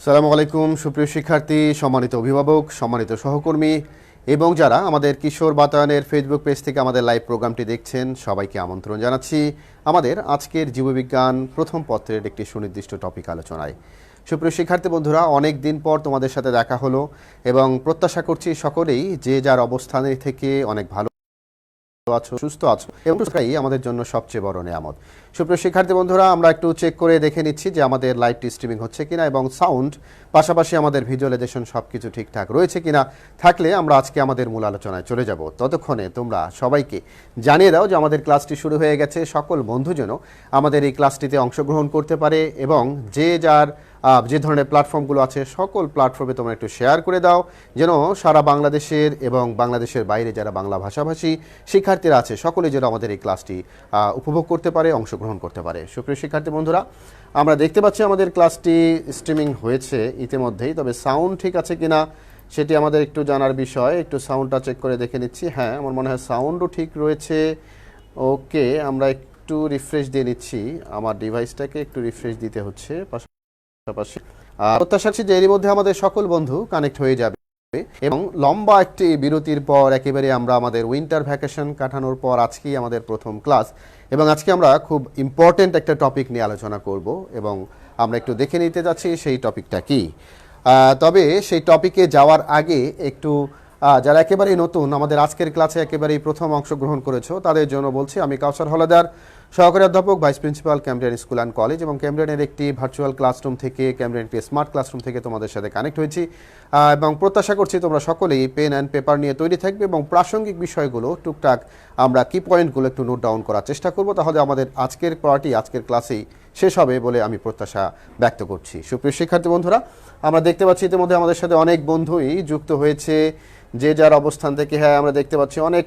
সালামু আলাইকুম সুপ্রিয় শিক্ষার্থী, সম্মানিত অভিভাবক, সম্মানিত সহকর্মী এবং যারা আমাদের কিশোর বাতায়নের ফেসবুক পেজ থেকে আমাদের লাইভ প্রোগ্রামটি দেখছেন, সবাইকে আমন্ত্রণ জানাচ্ছি আমাদের আজকের জীববিজ্ঞান প্রথম পত্রের একটি সুনির্দিষ্ট টপিক আলোচনায়। সুপ্রিয় শিক্ষার্থী বন্ধুরা, অনেক দিন পর তোমাদের সাথে দেখা হলো এবং প্রত্যাশা করছি সকলেই যে যার অবস্থানে থেকে অনেক ভালো আছো, সুস্থ আছো এবং সুস্থতাই আমাদের জন্য সবচেয়ে বড় নেয়ামত। সুপ্রিয় শিক্ষার্থী বন্ধুরা, আমরা একটু চেক করে দেখে নিচ্ছি যে আমাদের লাইভটি স্ট্রিমিং হচ্ছে কিনা এবং সাউন্ড পাশাপাশি আমাদের ভিজুয়ালাইজেশন সবকিছু ঠিকঠাক রয়েছে কিনা। থাকলে আমরা আজকে আমাদের মূল আলোচনায় চলে যাব। ততক্ষণে তোমরা সবাইকে জানিয়ে দাও যে আমাদের ক্লাসটি শুরু হয়ে গেছে। সকল বন্ধু যেন আমাদের এই ক্লাসটিতে অংশগ্রহণ করতে পারে এবং যে যার যে ধরনের প্ল্যাটফর্মগুলো আছে সকল প্ল্যাটফর্মে তোমরা একটু শেয়ার করে দাও, যেন সারা বাংলাদেশের এবং বাংলাদেশের বাইরে যারা বাংলা ভাষাভাষী শিক্ষার্থীরা আছে সকলে যেন আমাদের এই ক্লাসটি উপভোগ করতে পারে, অংশগ্রহণ করতে পারে। সুপ্রিয় শিক্ষার্থী বন্ধুরা, আমরা দেখতে পাচ্ছি আমাদের ক্লাসটি স্ট্রিমিং হয়েছে ইতিমধ্যেই, তবে সাউন্ড ঠিক আছে কিনা সেটি আমাদের একটু জানার বিষয়। একটু সাউন্ডটা চেক করে দেখে নিচ্ছি। হ্যাঁ, আমার মনে হয় সাউন্ডও ঠিক রয়েছে। ওকে, আমরা একটু রিফ্রেশ দিয়ে নিচ্ছি, আমার ডিভাইসটাকে একটু রিফ্রেশ দিতে হচ্ছে। প্রত্যাশা করছি যে এরই মধ্যে আমাদের সকল বন্ধু কানেক্ট হয়ে যাবে এবং লম্বা একটি বিরতির পর একেবারে আমরা আমাদের উইন্টার ভ্যাকেশন কাটানোর পর আজকেই আমাদের প্রথম ক্লাস এবং আজকে আমরা খুব ইম্পর্টেন্ট একটা টপিক নিয়ে আলোচনা করব এবং আমরা একটু দেখে নিতে যাচ্ছি সেই টপিকটা কি। তবে সেই টপিকে যাওয়ার আগে একটু যারা একেবারেই নতুন আমাদের আজকের ক্লাসে একেবারেই প্রথম অংশগ্রহণ করেছো তাদের জন্য বলছি, আমি কাউসার হলাদার, সহকারী অধ্যাপক, vice principal, Cambrian school and college এবং ক্যামব্রিয়ানের একটি ভার্চুয়াল ক্লাসরুম থেকে, ক্যামব্রিয়ান একটি স্মার্ট ক্লাসরুম থেকে তোমাদের সাথে কানেক্ট হয়েছি এবং প্রত্যাশা করছি তোমরা সকলেই পেন অ্যান্ড পেপার নিয়ে তৈরি থাকবে এবং প্রাসঙ্গিক বিষয়গুলো টুকটাক আমরা কি পয়েন্টগুলো একটু নোট ডাউন করার চেষ্টা করব, তাহলে আমাদের আজকের পড়াটি আজকের ক্লাসেই শেষ হবে বলে আমি প্রত্যাশা ব্যক্ত করছি। সুপ্রিয় শিক্ষার্থী বন্ধুরা, আমরা দেখতে পাচ্ছি ইতিমধ্যে আমাদের সাথে অনেক বন্ধুই যুক্ত হয়েছে যে যার অবস্থান থেকে। হ্যাঁ, আমরা দেখতে পাচ্ছি অনেক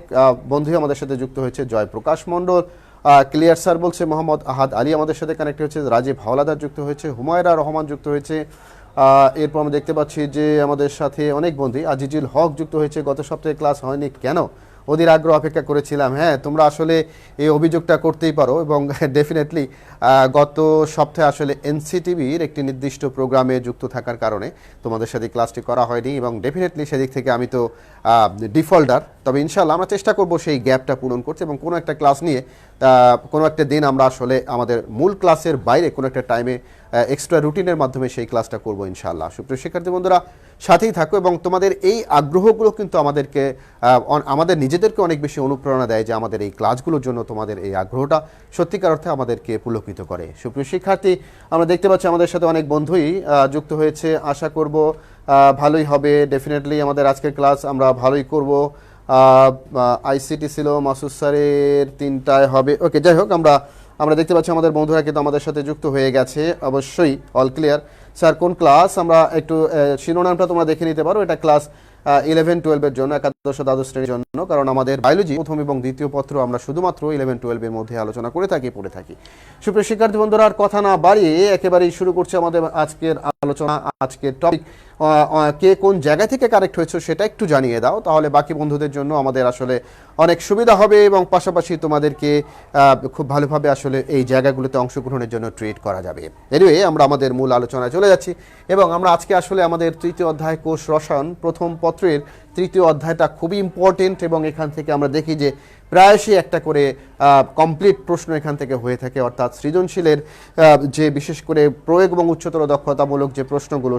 বন্ধুই আমাদের সাথে যুক্ত হয়েছে। জয়প্রকাশ মণ্ডল, ক্লিয়ার স্যার বলছে, মোহাম্মদ আহাদ আলী আমাদের সাথে কানেক্ট হয়েছে, রাজীব হাওলাদার যুক্ত হয়েছে, হুমায়রা রহমান যুক্ত হয়েছে। এরপর আমরা দেখতে পাচ্ছি যে আমাদের সাথে অনেক বন্ধু, আজিজুল হক যুক্ত হয়েছে। গত সপ্তাহে ক্লাস হয়নি কেন, ওদের আগ্রহ অপেক্ষা করেছিলাম। হ্যাঁ, তোমরা আসলে এই অভিযোগটা করতেই পারো এবং ডেফিনেটলি গত সপ্তাহে আসলে এনসিটিভির একটি নির্দিষ্ট প্রোগ্রামে যুক্ত থাকার কারণে তোমাদের সাথে ক্লাসটি করা হয়নি এবং ডেফিনেটলি সেদিক থেকে আমি তো ডিফল্টার। তবে ইনশাল্লাহ আমরা চেষ্টা করব সেই গ্যাপটা পূরণ করতে এবং কোনো একটা ক্লাস নিয়ে কোনো একটা দিন আমরা আসলে আমাদের মূল ক্লাসের বাইরে কোনো একটা টাইমে এক্সট্রা রুটিনের মাধ্যমে সেই ক্লাসটা করব ইনশাআল্লাহ। সুপ্রিয় শিক্ষার্থী বন্ধুরা, সাথেই থাকো এবং তোমাদের এই আগ্রহগুলো কিন্তু আমাদের নিজেদেরকে অনেক বেশি অনুপ্রেরণা দেয় যে আমাদের এই ক্লাসগুলোর জন্য তোমাদের এই আগ্রহটা সত্যিকার অর্থে আমাদেরকে পুলকিত করে। সুপ্রিয় শিক্ষার্থী, আমরা দেখতে পাচ্ছি আমাদের সাথে অনেক বন্ধুই যুক্ত হয়েছে। আশা করব ভালোই হবে। ডেফিনেটলি আমাদের আজকের ক্লাস আমরা ভালোই করব। আইসিটি ছিল মাসুদ স্যারের 3টায় হবে। ওকে, যাই হোক, আমরা দেখতে পাচ্ছি আমাদের বন্ধুরা কিন্তু আমাদের সাথে যুক্ত হয়ে গেছে। অবশ্যই অল ক্লিয়ার। স্যার কোন ক্লাস, আমরা একটু শিরোনামটা তোমরা দেখে নিতে পারো। এটা ক্লাস 11-12 জন্য, একাদশ দ্বাদশ শ্রেণীর জন্য, কারণ আমাদের বায়োলজি প্রথম এবং দ্বিতীয় পত্র আমরা শুধুমাত্র 11-12 মধ্যে আলোচনা করে থাকি, পড়ে থাকি। সুপ্রিয় শিক্ষার্থী বন্ধুরা, আর কথা না বাড়িয়ে একেবারেই শুরু করছে আমাদের আজকের আলোচনা। আজকের টপিক, কে কোন জায়গা থেকে কানেক্ট হয়েছে সেটা একটু জানিয়ে দাও, তাহলে বাকি বন্ধুদের জন্য আমাদের আসলে অনেক সুবিধা হবে এবং পাশাপাশি তোমাদেরকে খুব ভালোভাবে আসলে এই জায়গাগুলোতে অংশগ্রহণের জন্য ট্রিট করা যাবে। এনিওয়ে, আমরা আমাদের মূল আলোচনায় চলে যাচ্ছি এবং আমরা আজকে আসলে আমাদের তৃতীয় অধ্যায় কোষ রসায়ন প্রথম পত্রের তৃতীয় অধ্যায়টা খুবই ইম্পর্টেন্ট এবং এখান থেকে আমরা দেখি যে প্রায়শই একটা করে কমপ্লিট প্রশ্ন এখান থেকে হয়ে থাকে, অর্থাৎ সৃজনশীলের যে বিশেষ করে প্রয়োগ এবং উচ্চতর দক্ষতামূলক যে প্রশ্নগুলো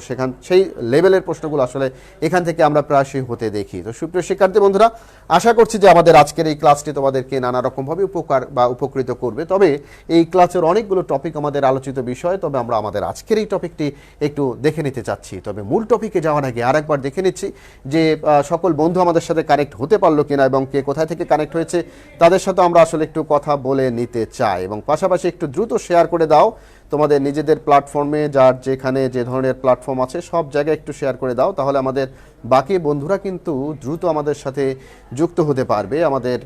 সেই লেভেলের প্রশ্নগুলো আসলে এখান থেকে আমরা প্রায়শই হতে দেখি। তো সুপ্রিয় শিক্ষার্থী বন্ধুরা, আশা করছি যে আমাদের আজকের এই ক্লাসটি তোমাদেরকে নানা রকমভাবে উপকার বা উপকৃত করবে। তবে এই ক্লাসের অনেকগুলো টপিক আমাদের আলোচিত বিষয়, তবে আমরা আমাদের আজকের এই টপিকটি একটু দেখে নিতে চাচ্ছি। তবে মূল টপিকে যাওয়ার আগে আরেকবার দেখে নিচ্ছি যে সকল বন্ধু আমাদের সাথে কানেক্ট হতে পারলো কিনা এবং কে কোথায় থেকে কানেক্ট হয়েছে তাদের সাথে আমরা আসলে একটু কথা বলে নিতে চাই এবং পাশাপাশি একটু দ্রুত শেয়ার করে দাও তোমাদের নিজেদের প্ল্যাটফর্মে, যার যেখানে যে ধরনের প্ল্যাটফর্ম আছে সব জায়গায় একটু শেয়ার করে দাও, তাহলে আমাদের বাকি বন্ধুরা কিন্তু দ্রুত আমাদের সাথে যুক্ত হতে পারবে। আমাদের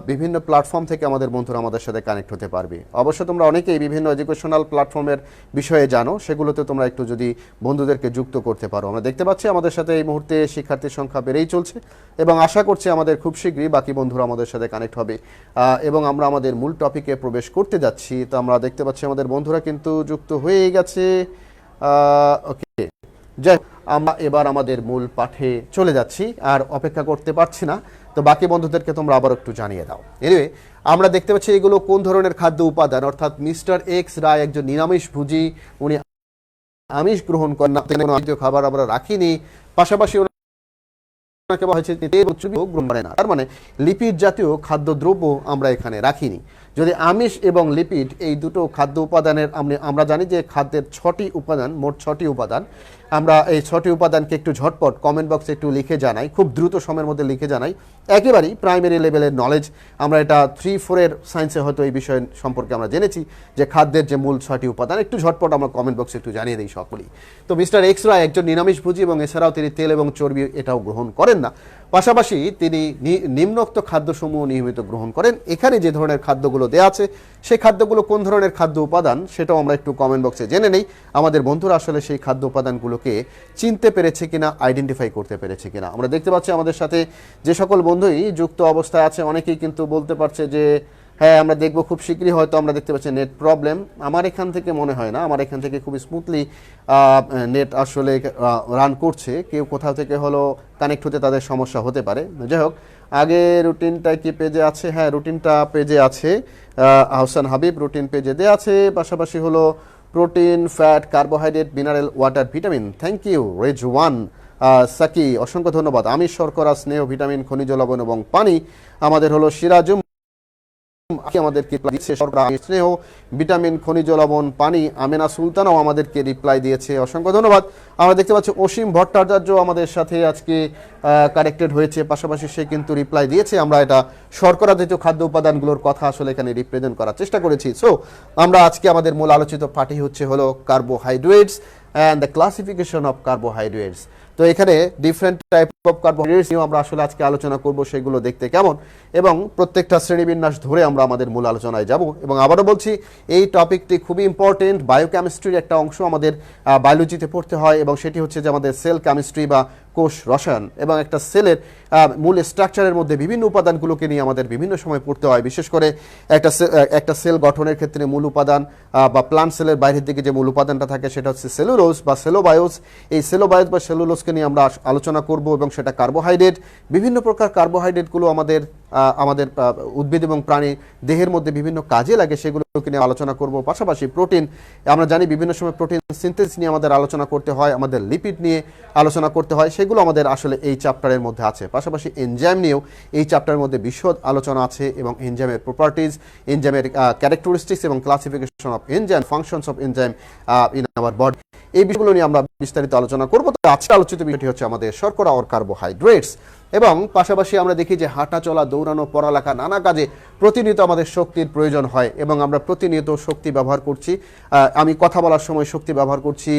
বিভিন্ন প্ল্যাটফর্ম থেকে আমাদের বন্ধুরা আমাদের সাথে কানেক্ট হতে পারবে। অবশ্য তোমরা অনেকেই বিভিন্ন এডুকেশনাল প্ল্যাটফর্মের বিষয়ে জানো, সেগুলোতে তোমরা একটু যদি বন্ধুদেরকে যুক্ত করতে পারো। আমরা দেখতে পাচ্ছি আমাদের সাথে এই মুহূর্তে শিক্ষার্থীর সংখ্যা বেড়েই চলছে এবং আশা করছি আমাদের খুব শীঘ্রই বাকি বন্ধুরা আমাদের সাথে কানেক্ট হবে এবং আমরা আমাদের মূল টপিকে প্রবেশ করতে যাচ্ছি। তো আমরা দেখতে পাচ্ছি আমাদের বন্ধুরা কিন্তু যুক্ত হয়ে গেছে। ওকে, যাই হোক, আমরা এবার আমাদের মূল পাঠে চলে যাচ্ছি, আর অপেক্ষা করতে পারছি না। তো বাকি বন্ধুদেরকে তোমরা আবার একটু জানিয়ে দাও। এনিওয়ে, আমরা দেখতে পাচ্ছি এগুলো কোন ধরনের খাদ্য উপাদান, অর্থাৎ মিস্টার এক্স রায় একজন নিরামিষভোজী, উনি আমিষ গ্রহণ করেন না, কোনো জাতীয় খাবার আমরা রাখিনি। পাশাপাশি ওনাকে বলা হয়েছে তেল ও চর্বি গ্রহণ করে না, তার মানে লিপিড জাতীয় খাদ্যদ্রব্য আমরা এখানে রাখিনি। যদি আমিষ এবং লিপিড এই দুটো খাদ্য উপাদানের আমরা জানি যে খাদ্যের 6টি উপাদান, মোট 6টি উপাদান। আমরা এই 6টি উপাদানকে একটু ঝটপট কমেন্ট বক্সে একটু লিখে জানাই, খুব দ্রুত সময়ের মধ্যে লিখে জানাই। একেবারেই প্রাইমারি লেভেলের নলেজ, আমরা এটা 3-4 সায়েন্সে হয়তো এই বিষয় সম্পর্কে আমরা জেনেছি যে খাদ্যের যে মূল 6টি উপাদান, একটু ঝটপট আমরা কমেন্ট বক্সে একটু জানিয়ে দিই সকলেই। তো মিস্টার এক্স রায় একজন নিরামিষভোজী এবং এছাড়াও তিনি তেল এবং চর্বি এটাও গ্রহণ করেন না। পাশাপাশি তিনি নিম্নোক্ত খাদ্যসমূহ নিয়মিত গ্রহণ করেন। এখানে যে ধরনের খাদ্যগুলো দেওয়া আছে সেই খাদ্যগুলো কোন ধরনের খাদ্য উপাদান সেটাও আমরা একটু কমেন্ট বক্সে জেনে নেই। আমাদের বন্ধুরা আসলে সেই খাদ্য উপাদানগুলোকে চিনতে পেরেছে কিনা, আইডেন্টিফাই করতে পেরেছে কিনা। আমরা দেখতে পাচ্ছি আমাদের সাথে যে সকল বন্ধুই যুক্ত অবস্থায় আছে, অনেকেই কিন্তু বলতে পারছে যে হ্যাঁ আমরা দেখব খুব শীঘ্রই, হয়তো আমরা দেখতে পাচ্ছি নেট প্রবলেম। আমার এখান থেকে মনে হয় না, আমার এখান থেকে খুব স্মুথলি নেট আসলে রান করছে। কেউ কোথাও থেকে হলো কানেক্ট হতে তাদের সমস্যা হতে পারে। যাই হোক, আগে রুটিনটা কি পেজে আছে? হ্যাঁ, রুটিনটা পেজে আছে। আহসান হাবিব রুটিন পেজে দেওয়া আছে। পাশাপাশি হলো protein, fat, carbohydrate, mineral, water, vitamin. Thank you Rezwan Saki, অসংখ্য ধন্যবাদ। আমিষ, শর্করা, স্নেহ, ভিটামিন, খনিজ লবণ এবং পানি। আমাদের হলো সিরাজুম আমাদেরকে দিচ্ছে শর্করা, স্নেহ, ভিটামিন, খনিজ লবণ, পানি। আমেনা সুলতানও আমাদেরকে রিপ্লাই দিয়েছে, অসংখ্য ধন্যবাদ। আমরা দেখতে পাচ্ছি অসীম ভট্টাচার্য আমাদের সাথে আজকে কানেক্টেড হয়েছে, পাশাপাশি সে কিন্তু রিপ্লাই দিয়েছে। আমরা এটা শর্করা জাতীয় খাদ্য উপাদানগুলোর কথা আসলে এখানে রিপ্রেজেন্ট করার চেষ্টা করেছি। সো আমরা আজকে আমাদের মূল আলোচিত পাঠই হচ্ছে হলো carbohydrates and the classification of carbohydrates. তো এখানে ডিফারেন্ট টাইপ অফ কার্বোহাইড্রেটস নিয়েও আমরা আসলে আজকে আলোচনা করব, সেগুলো দেখতে কেমন, এবং প্রত্যেকটা শ্রেণীবিন্যাস ধরে আমরা আমাদের মূল আলোচনায় যাব। এবং আবারও বলছি, এই টপিকটি খুবই ইম্পর্টেন্ট, বায়োকেমিস্ট্রির একটা অংশ আমাদের বায়োলজিতে পড়তে হয়, এবং সেটি হচ্ছে যে আমাদের সেল কেমিস্ট্রি বা কোষ রসায়ন, এবং একটা সেলের মূল স্ট্রাকচারের মধ্যে বিভিন্ন উপাদানগুলোকে নিয়ে আমাদের বিভিন্ন সময় পড়তে হয়। বিশেষ করে একটা সেল গঠনের ক্ষেত্রে মূল উপাদান বা প্লান্ট সেলের বাইরের দিকে যে মূল উপাদানটা থাকে সেটা হচ্ছে সেলুলোজ বা সেলোবায়োস। এই সেলোবায়োস বা সেলুলোজকে নিয়ে আমরা আলোচনা করব, এবং সেটা কার্বোহাইড্রেট। বিভিন্ন প্রকার কার্বোহাইড্রেটগুলো আমাদের উদ্ভিদ এবং প্রাণী দেহের মধ্যে বিভিন্ন কাজে লাগে, সেগুলোকে নিয়ে আলোচনা করব। পাশাপাশি প্রোটিন, আমরা জানি বিভিন্ন সময় প্রোটিন সিনথেসিস নিয়ে আমাদের আলোচনা করতে হয়, আমাদের লিপিড নিয়ে আলোচনা করতে হয়, সেগুলো আমাদের আসলে এই চ্যাপ্টারের মধ্যে আছে। পাশাপাশি এনজাইম নিয়েও এই চ্যাপ্টারের মধ্যে বিশদ আলোচনা আছে, এবং এনজাইমের প্রপার্টিজ, এনজাইমের ক্যারেক্টারিস্টিক্স এবং classification of enzyme, functions of enzyme in our body, এই বিষয়গুলো নিয়ে আমরা বিস্তারিত আলোচনা করব। তো আজকে আলোচিত বিষয়টি হচ্ছে আমাদের শর্করা ও কার্বোহাইড্রেটস। এবং পাশাপাশি আমরা দেখি যে হাঁটা চলা, দৌড়ানো, পড়ালেখা, নানা কাজে প্রতিনিয়ত আমাদের শক্তির প্রয়োজন হয়, এবং আমরা প্রতিনিয়ত শক্তি ব্যবহার করছি। আমি কথা বলার সময় শক্তি ব্যবহার করছি,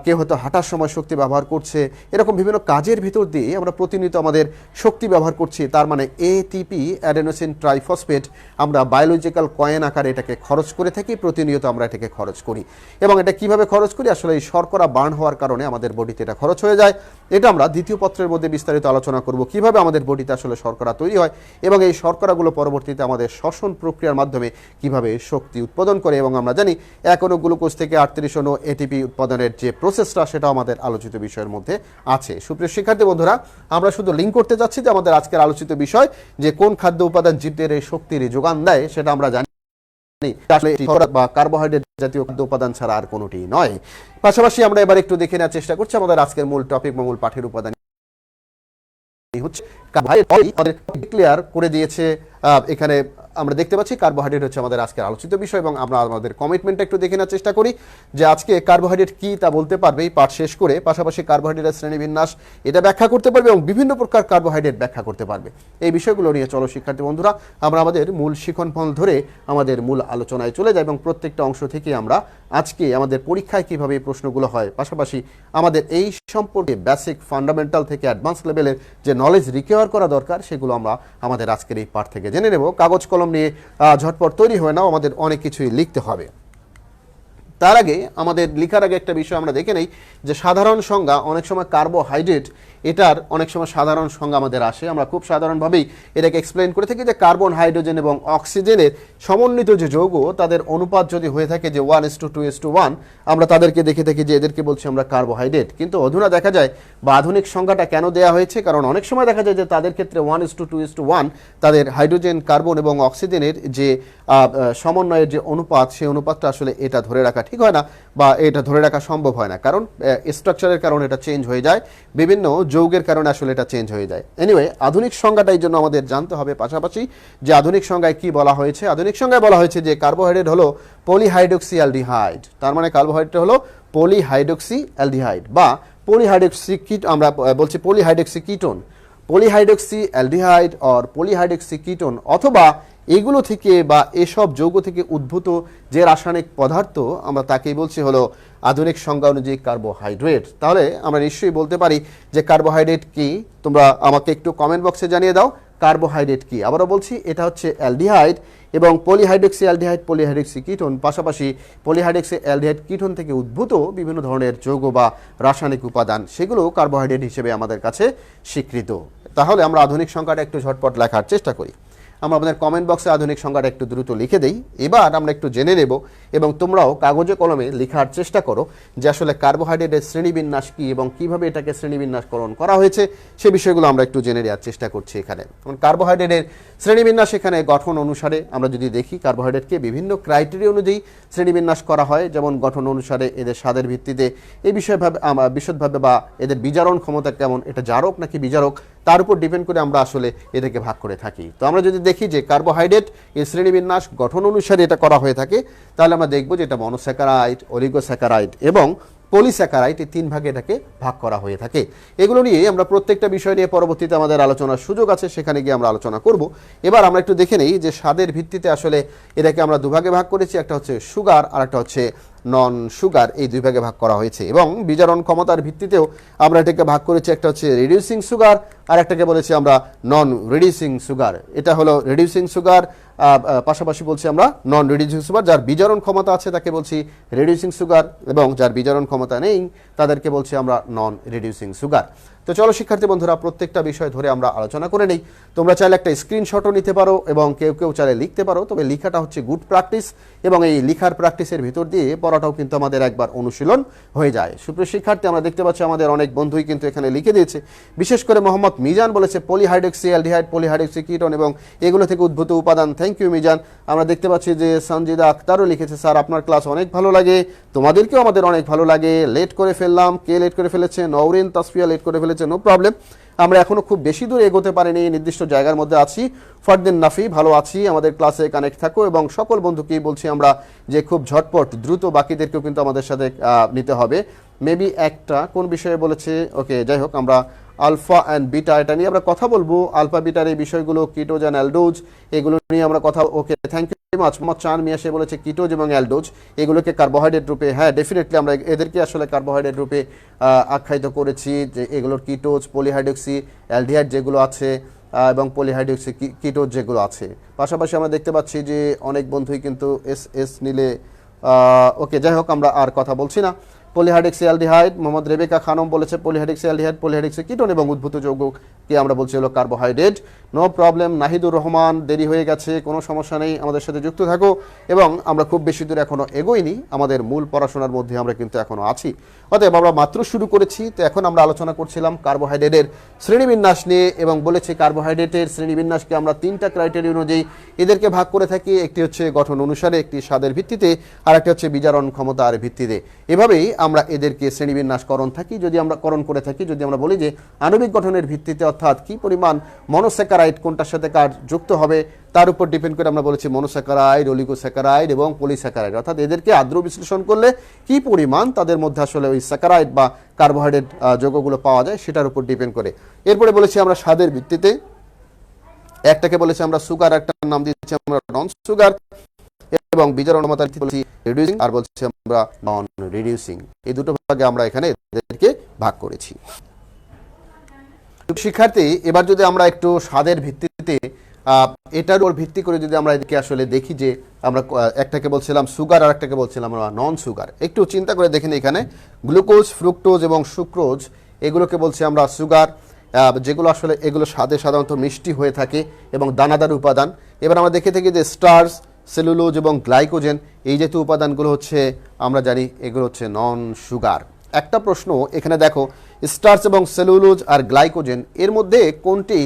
কেউ হয়তো হাঁটার সময় শক্তি ব্যবহার করছে। এরকম বিভিন্ন কাজের ভিতর দিয়ে আমরা প্রতিনিয়ত আমাদের শক্তি ব্যবহার করছি। তার মানে এটিপি, অ্যাডেনোসিন ট্রাইফসফেট, আমরা বায়োলজিক্যাল কয়েন আকারে এটাকে খরচ করে থাকি, প্রতিনিয়ত আমরা এটাকে খরচ করি। এবং এটা কিভাবে খরচ করি? আসলে এই শর্করা বার্ন হওয়ার কারণে আমাদের বডিতে এটা খরচ হয়ে যায়। এটা আমরা দ্বিতীয় পত্রের মধ্যে বিস্তারিত আলোচনা করব, কিভাবে আমাদের বডিতে আসলে শর্করা তৈরি হয়, এবং এই শর্করাগুলো পরবর্তীতে আমাদের শ্বসন প্রক্রিয়ার মাধ্যমে কিভাবে শক্তি উৎপাদন করে। এবং আমরা জানি 1 অণু গ্লুকোজ থেকে 38 অণু এটিপি উৎপাদনের যে প্রসেসটা, সেটা আমাদের আলোচিত বিষয়ের মধ্যে আছে। সুপ্রিয় শিক্ষার্থী বন্ধুরা, আমরা শুধু লিঙ্ক করতে যাচ্ছি যে আমাদের আজকের আলোচিত বিষয় যে কোন খাদ্য উপাদান জীবদের এই শক্তির যোগান দেয়, সেটা আমরা জানি আসলে বা কার্বোহাইড্রেট জাতীয় খাদ্য উপাদান ছাড়া আর কোনোটি নয়। পাশাপাশি আমরা এবার একটু দেখে নেওয়ার চেষ্টা করছি আমাদের আজকের মূল টপিক বা মূল পাঠের উপাদান হচ্ছে কার্বোহাইড্রেট। ক্লিয়ার করে দিয়েছে এখানে আমরা দেখতে পাচ্ছি কার্বোহাইড্রেট হচ্ছে আমাদের আজকের আলোচিত বিষয়, এবং আমরা আমাদের কমিটমেন্টটা একটু দেখে নেওয়ার চেষ্টা করি যে আজকে কার্বোহাইড্রেট কি তা বলতে পারবে এই পাঠ শেষ করে। পাশাপাশি কার্বোহাইড্রেটের শ্রেণীবিন্যাস এটা ব্যাখ্যা করতে পারবে, এবং বিভিন্ন প্রকার কার্বোহাইড্রেট ব্যাখ্যা করতে পারবে। এই বিষয়গুলো নিয়ে চলো শিক্ষার্থী বন্ধুরা আমরা আমাদের মূল শিখনফল ধরে আমাদের মূল আলোচনায় চলে যাই, এবং প্রত্যেকটা অংশ থেকে আমরা আজকে আমাদের পরীক্ষায় কিভাবে এই প্রশ্নগুলো হয়, পাশাপাশি আমাদের এই সম্পর্কে বেসিক, ফান্ডামেন্টাল থেকে অ্যাডভান্স লেভেলের যে নলেজ রিকভার করা দরকার, সেগুলো আমরা আমাদের আজকের এই পাঠ থেকে জেনে নেব। কাগজ কলম নিয়ে ঝটপট তৈরি হয়ে নাও, আমাদের অনেক কিছুই লিখতে হবে। তার আগে আমাদের লেখার আগে একটা বিষয় আমরা দেখে নেই যে সাধারণ সংজ্ঞা অনেক সময় কার্বোহাইড্রেট এটার অনেক সময় সাধারণ সংজ্ঞা আমাদের আসে। আমরা খুব সাধারণভাবেই এটাকে এক্সপ্লেন করে থাকি যে কার্বন, হাইড্রোজেন এবং অক্সিজেনের সমন্বিত যে যৌগ তাদের অনুপাত যদি হয়ে থাকে যে 1:2:1, আমরা তাদেরকে দেখে থাকি যে এদেরকে বলছি আমরা কার্বোহাইড্রেট। কিন্তু অধুনা দেখা যায় বা আধুনিক সংজ্ঞাটা কেন দেওয়া হয়েছে, কারণ অনেক সময় দেখা যায় যে তাদের ক্ষেত্রে 1:2:1 তাদের হাইড্রোজেন, কার্বন এবং অক্সিজেনের যে সমন্বয়ের যে অনুপাত, সেই অনুপাতটা আসলে এটা ধরে রাখা ঠিক হয় না বা এটা ধরে রাখা সম্ভব হয় না, কারণ স্ট্রাকচারের কারণে এটা চেঞ্জ হয়ে যায়, বিভিন্ন যৌগের কারণে আসলে এটা চেঞ্জ হয়ে যায়। এনিওয়ে, আধুনিক সংজ্ঞাটা এই জন্য আমাদের জানতে হবে পাশাপাশি যে আধুনিক সংজ্ঞায় কি বলা হয়েছে। আধুনিক সংজ্ঞায় বলা হয়েছে যে কার্বোহাইড্রেট হলো পলিহাইড্রক্সি অ্যালডিহাইড। তার মানে কার্বোহাইড্রেট হলো পলিহাইড্রক্সি অ্যালডিহাইড বা পলিহাইড্রক্সি কিট, আমরা বলছি polyhydroxy ketone, polyhydroxy aldehyde or polyhydroxy ketone, অথবা এগুলো থেকে বা এসব যৌগ থেকে উদ্ভূত যে রাসায়নিক পদার্থ আমরা তাকেই বলছি হলো আধুনিক সংজ্ঞা অনুযায়ী কার্বোহাইড্রেট। তাহলে আমরা নিশ্চয়ই বলতে পারি যে কার্বোহাইড্রেট কি। তোমরা আমাকে একটু কমেন্ট বক্সে জানিয়ে দাও কার্বোহাইড্রেট কি। আবারও বলছি, এটা হচ্ছে অ্যালডিহাইড এবং পলিহাইড্রক্সি অ্যালডিহাইড, পলিহাইড্রক্সি কিটোন, পাশাপাশি পলিহাইড্রক্সি অ্যালডিহাইড কিটোন থেকে উদ্ভূত বিভিন্ন ধরনের যৌগ বা রাসায়নিক উপাদান, সেগুলো কার্বোহাইড্রেট হিসেবে আমাদের কাছে স্বীকৃত। তাহলে আমরা আধুনিক সংখ্যাটা একটু ঝটপট লেখার চেষ্টা করি। আমরা আমাদের কমেন্ট বক্সে আধুনিক সংখ্যাটা একটু দ্রুত লিখে দেই। এবার আমরা একটু জেনে নেব এবং তোমরাও কাগজে কলমে লেখার চেষ্টা করো যে আসলে কার্বোহাইড্রেটের শ্রেণীবিন্যাস কি এবং কিভাবে এটাকে শ্রেণীবিন্যাসকরণ করা হয়েছে সে বিষয়গুলো আমরা একটু জেনে নেওয়ার চেষ্টা করছি এখানে। কার্বোহাইড্রেটের শ্রেণীবিন্যাস এখানে গঠন অনুসারে আমরা যদি দেখি, কার্বোহাইড্রেটকে বিভিন্ন ক্রাইটেরিয়া অনুযায়ী শ্রেণীবিন্যাস করা হয়, যেমন গঠন অনুসারে, এদের স্বাদের ভিত্তিতে, এই বিষয়ভাবে বিশদভাবে বা এদের বিজারণ ক্ষমতা কেমন, এটা জারক নাকি বিজারক, তার উপর ডিপেন্ড করে আমরা আসলে এটাকে ভাগ করে থাকি। তো আমরা যদি দেখি যে কার্বোহাইড্রেট এই শ্রেণীবিন্যাস গঠন অনুসারে এটা করা হয়ে থাকে, তাহলে আমরা দেখব যে এটা মনোস্যাকারাইড, অলিগোস্যাকারাইড এবং পলিস্যাকারাইড, এই তিন ভাগে এটাকে ভাগ করা হয়ে থাকে। এগুলো নিয়ে আমরা প্রত্যেকটা বিষয় নিয়ে পরবর্তীতে আমাদের আলোচনার সুযোগ আছে, সেখানে গিয়ে আমরা আলোচনা করব। এবার আমরা একটু দেখে নেই যে স্বাদের ভিত্তিতে আসলে এটাকে আমরা দুভাগে ভাগ করেছি, একটা হচ্ছে সুগার আর একটা হচ্ছে নন সুগার, এই দুই ভাগে ভাগ করা হয়েছে। এবং বিজারণ ক্ষমতার ভিত্তিতেও আমরা এটাকে ভাগ করেছি, একটা হচ্ছে রিডিউসিং সুগার আর একটাকে বলেছি আমরা নন রিডিউসিং সুগার। এটা হলো রিডিউসিং সুগার, পাশাপাশি বলছি আমরা নন রিডিউসিং সুগার। যার বিজারণ ক্ষমতা আছে তাকে বলছি রিডিউসিং সুগার এবং যার বিজারণ ক্ষমতা নেই তাদেরকে বলছি আমরা নন রিডিউসিং সুগার। তো চলো শিক্ষার্থী বন্ধুরা, প্রত্যেকটা বিষয় ধরে আমরা আলোচনা করে নেই। তোমরা চাইলে একটা স্ক্রিনশটও নিতে পারো এবং কেউ কেউ চাইলে লিখতে পারো, তবে লেখাটা হচ্ছে গুড প্র্যাকটিস এবং এই লেখার প্র্যাকটিসের ভিতর দিয়ে পড়াটাও কিন্তু আমাদের একবার অনুশীলন হয়ে যায়। সুপ্রিয় শিক্ষার্থী, আমরা দেখতে পাচ্ছি আমাদের অনেক বন্ধুই কিন্তু এখানে লিখে দিয়েছে। বিশেষ করে মোহাম্মদ মিজান বলেছে পলিহাইড্রক্সি অ্যালডিহাইড, পলিহাইড্রক্সি কিটোন এবং এগুলো থেকে উদ্ভূত উপাদান। Thank you Mizan. আমরা দেখতে পাচ্ছি যে সঞ্জিদা আক্তারও লিখেছে, স্যার আপনার ক্লাস অনেক ভালো লাগে, তোমাদেরকেও আমাদের অনেক ভালো লাগে। লেট করে ফেললাম, কে লেট করে ফেলেছে? নওরিন তাসফিয়া লেট করে ফেলেছে, নো প্রবলেম। আমরা এখনো খুব বেশি দূর এগোতে পারিনি, নির্দিষ্ট জায়গার মধ্যে আছি। ফরদিন নাফি, ভালো আছি, আমাদের ক্লাসে কানেক্ট থাকো এবং সকল বন্ধুকেই বলছি আমরা যে খুব ঝটপট দ্রুত বাকিদেরকেও কিন্তু আমাদের সাথে নিতে হবে। মেবি একটা কোন বিষয়ে বলেছে, ওকে যাই হোক, আমরা আলফা অ্যান্ড বিটা এটা নিয়ে আমরা কথা বলবো। আলফা বিটার এই বিষয়গুলো, কিটোজ অ্যান্ড অ্যালডোজ, এগুলো নিয়ে আমরা কথা। Okay, thank you very much. Mohammad Chan Mia সে বলেছে কিটোজ এবং অ্যালডোজ এগুলোকে কার্বোহাইড্রেট রূপে, হ্যাঁ ডেফিনেটলি আমরা এদেরকে আসলে কার্বোহাইড্রেট রূপে আখ্যায়িত করেছি, যে এগুলোর কিটোজ, পলিহাইড্রক্সি অ্যালডিহাইড যেগুলো আছে এবং পলিহাইড্রক্সি কিটোজ যেগুলো আছে। পাশাপাশি আমরা দেখতে পাচ্ছি যে অনেক বন্ধুই কিন্তু এস নিলে, ওকে যাই হোক, আমরা আর কথা বলছি না। পলিহাইড্রক্সি অ্যালডিহাইড, মোহাম্মদ রেবেকা খানম বলেছে পলিহাইড্রক্সি অ্যালডিহাইড, পলিহাইড্রক্সি কিটোন এবং উদ্ভূত যৌগকে আমরা বলছি হলো carbohydrate. No problem. Nahidur Rahman, দেরি হয়ে গেছে, কোনো সমস্যা নেই, আমাদের সাথে যুক্ত থাকো এবং আমরা খুব বেশি দূর এখনো এগোইনি, আমাদের মূল পড়াশোনার মধ্যে আমরা কিন্তু এখনো আছি। অতএব আমরা মাত্র শুরু করেছি। তো এখন আমরা আলোচনা করছিলাম কার্বোহাইড্রেটের শ্রেণীবিন্যাস নিয়ে এবং বলেছি কার্বোহাইড্রেটের শ্রেণীবিন্যাসকে আমরা তিনটা ক্রাইটেরিয়া অনুযায়ী এদেরকে ভাগ করে থাকি। একটি হচ্ছে গঠন অনুসারে, একটি স্বাদের ভিত্তিতে, আর একটা হচ্ছে বিজারণ ক্ষমতার ভিত্তিতে। এভাবেই আমরা এদেরকে শ্রেণীবিন্যাসকরণ থাকি, যদি আমরা করণ করে থাকি, যদি আমরা বলি যে আণবিক গঠনের ভিত্তিতে, অর্থাৎ কি পরিমাণ মনোস্যাকারাইড কোনটার সাথে কার যুক্ত হবে তার উপর ডিপেন্ড করে আমরা বলেছি মনোস্যাকারাইড, অলিগোস্যাকারাইড এবং পলিস্যাকারাইড, অর্থাৎ এদেরকে আদ্র বিশ্লেষণ করলে কি পরিমাণ তাদের মধ্যে আসলে ওই স্যাকারাইড বা কার্বোহাইড্রেট যৌগগুলো পাওয়া যায় সেটার উপর ডিপেন্ড করে। এরপরে বলেছি আমরা স্বাদের ভিত্তিতে, একটাকে বলেছি আমরা সুগার, একটার নাম দিয়েছি আমরা নন সুগার এবং বিজারণ ক্ষমতার বলছি রিডিউসিং আর বলছি আমরা নন রিডিউসিং। এই দুটো ভাগে আমরা এখানে এদেরকে ভাগ করেছি। শিক্ষার্থী, এবার যদি আমরা একটু স্বাদের ভিত্তিতে এটার উপর ভিত্তি করে যদি আমরা এদিকে আসলে দেখি যে আমরা একটাকে বলছিলাম সুগার আর একটাকে বলছিলাম আমরা নন সুগার, একটু চিন্তা করে দেখেন এখানে গ্লুকোজ, ফ্রুক্টোজ এবং সুক্রোজ এগুলোকে বলছি আমরা সুগার, যেগুলো আসলে এগুলো স্বাদে সাধারণত মিষ্টি হয়ে থাকে এবং দানাদার উপাদান। এবার আমরা দেখে থাকি যে স্টার্চ, সেলুলোজ এবং গ্লাইকোজেন এই জাতীয় উপাদানগুলো হচ্ছে আমরা জানি এগুলো হচ্ছে নন সুগার। একটা প্রশ্ন এখানে দেখো, স্টার্চ এবং সেলুলোজ আর গ্লাইকোজেন এর মধ্যে কোনটি,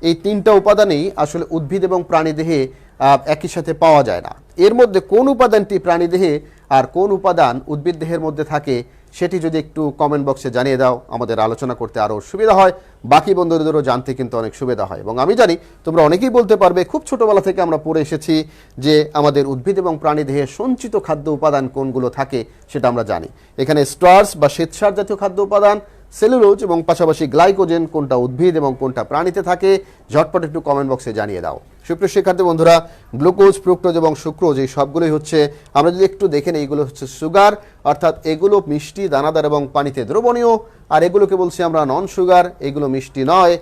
এই তিনটা উপাদানই আসলে উদ্ভিদ এবং প্রাণীদেহে একই সাথে পাওয়া যায় না। এর মধ্যে কোন উপাদানটি প্রাণীদেহে আর কোন উপাদান উদ্ভিদ দেহের মধ্যে থাকে সেটি যদি একটু কমেন্ট বক্সে জানিয়ে দাও, আমাদের আলোচনা করতে আরও সুবিধা হয়, বাকি বন্ধুদেরও জানতে কিন্তু অনেক সুবিধা হয়। এবং আমি জানি তোমরা অনেকেই বলতে পারবে খুব ছোটোবেলা থেকে আমরা পড়ে এসেছি যে আমাদের উদ্ভিদ এবং প্রাণীদেহে সঞ্চিত খাদ্য উপাদান কোনগুলো থাকে সেটা আমরা জানি। এখানে স্টার্চ বা শ্বেতসার জাতীয় খাদ্য উপাদান, সেলুলোজ এবং পাশাপাশি গ্লাইকোজেন কোনটা উদ্ভিদ এবং কোনটা প্রাণীতে থাকে, ঝটপট একটু কমেন্ট বক্সে জানিয়ে দাও। সুপ্রিয় শিক্ষার্থী বন্ধুরা, গ্লুকোজ, ফ্রুক্টোজ এবং সুক্রোজ এই সবগুলোই হচ্ছে, আমরা যদি একটু দেখে নিই, এগুলো হচ্ছে সুগার, অর্থাৎ এগুলো মিষ্টি, দানাদার এবং পানিতে দ্রবণীয়। আর এগুলোকে বলছি আমরা নন সুগার, এগুলো মিষ্টি নয়,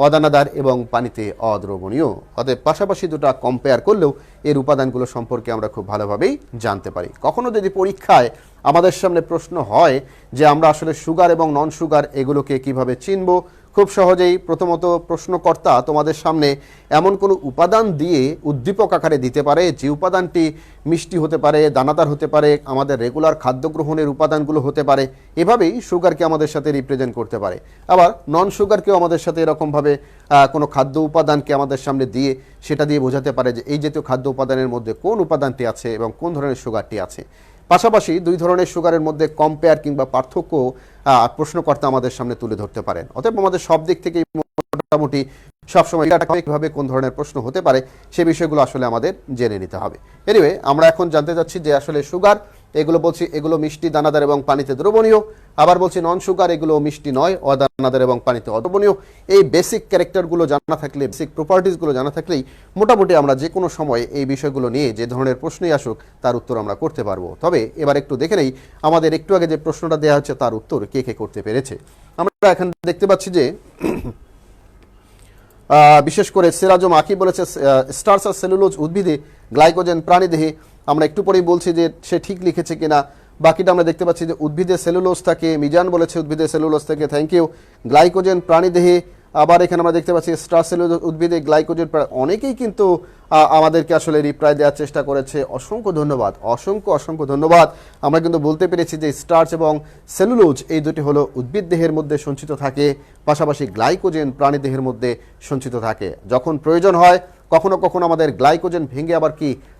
অদানাদার এবং পানিতে অদ্রবণীয়। অতএব পাশাপাশি দুটো কম্পেয়ার করলেও এর উপাদানগুলো সম্পর্কে আমরা খুব ভালোভাবেই জানতে পারি। কখনো যদি পরীক্ষায় আমাদের সামনে প্রশ্ন হয় যে আমরা আসলে সুগার এবং নন সুগার এগুলোকে কিভাবে চিনব, খুব সহজেই প্রথমত প্রশ্নকর্তা তোমাদের সামনে এমন কোনো উপাদান দিয়ে উদ্দীপক আকারে দিতে পারে যে উপাদানটি মিষ্টি হতে পারে, দানাদার হতে পারে, আমাদের রেগুলার খাদ্য গ্রহণের উপাদানগুলো হতে পারে, এভাবেই সুগারকে আমাদের সাথে রিপ্রেজেন্ট করতে পারে। আবার নন সুগারকেও আমাদের সাথে এরকমভাবে কোনো খাদ্য উপাদানকে আমাদের সামনে দিয়ে সেটা দিয়ে বোঝাতে পারে যে এই জাতীয় খাদ্য উপাদানের মধ্যে কোন উপাদানটি আছে এবং কোন ধরনের সুগারটি আছে। পাশাপাশি দুই ধরনের সুগারের মধ্যে কম্পেয়ার কিংবা পার্থক্য প্রশ্নকর্তা আমাদের সামনে তুলে ধরতে পারেন। অতএব আমাদের সব দিক থেকে মোটামুটি সবসময় কিভাবে কোন ধরনের প্রশ্ন হতে পারে সে বিষয়গুলো আসলে আমাদের জেনে নিতে হবে। এনিওয়ে, আমরা এখন জানতে চাচ্ছি যে আসলে সুগার এগুলো বলছি এগুলো মিষ্টি, দানাদার এবং পানিতে দ্রবণীয়। আবার বলছি নন সুগার এগুলো মিষ্টি নয়, অদানাদার এবং পানিতে অদ্রবণীয়। এই বেসিক ক্যারেক্টারগুলো জানা থাকলে, বেসিক প্রপার্টিসগুলো জানা থাকলেই মোটামুটি আমরা যে কোনো সময় এই বিষয়গুলো নিয়ে যে ধরনের প্রশ্নই আসুক তার উত্তর আমরা করতে পারবো। তবে এবার একটু দেখে নেই আমাদের একটু আগে যে প্রশ্নটা দেওয়া হচ্ছে তার উত্তর কে কে করতে পেরেছে। আমরা এখন দেখতে পাচ্ছি যে বিশেষ করে সিরাজম আকি বলেছে স্টার্চ আর সেলুলোজ উদ্ভিদে, গ্লাইকোজেন প্রাণীদেহে। আমরা একটু পরেই বলছি যে সে ঠিক লিখেছে কিনা। বাকিটা আমরা দেখতে পাচ্ছি যে উদ্ভিদে সেলুলোজ থাকে, মিজান বলেছে উদ্ভিদে সেলুলোজ থাকে, থ্যাংক ইউ। গ্লাইকোজেন প্রাণীদেহে, আবার এখানে আমরা দেখতে পাচ্ছি স্টার্চ, সেলুলোজ উদ্ভিদে, গ্লাইকোজেন অনেকেই কিন্তু আমাদেরকে আসলে রিপ্লাই দেওয়ার চেষ্টা করেছে। অসংখ্য ধন্যবাদ, অসংখ্য ধন্যবাদ। আমরা কিন্তু বলতে পেরেছি যে স্টার্চ এবং সেলুলোজ এই দুটি হলো উদ্ভিদ দেহের মধ্যে সঞ্চিত থাকে, পাশাপাশি গ্লাইকোজেন প্রাণী দেহের মধ্যে সঞ্চিত থাকে। যখন প্রয়োজন হয় কখনো কখনো আমাদের গ্লাইকোজেন ভেঙে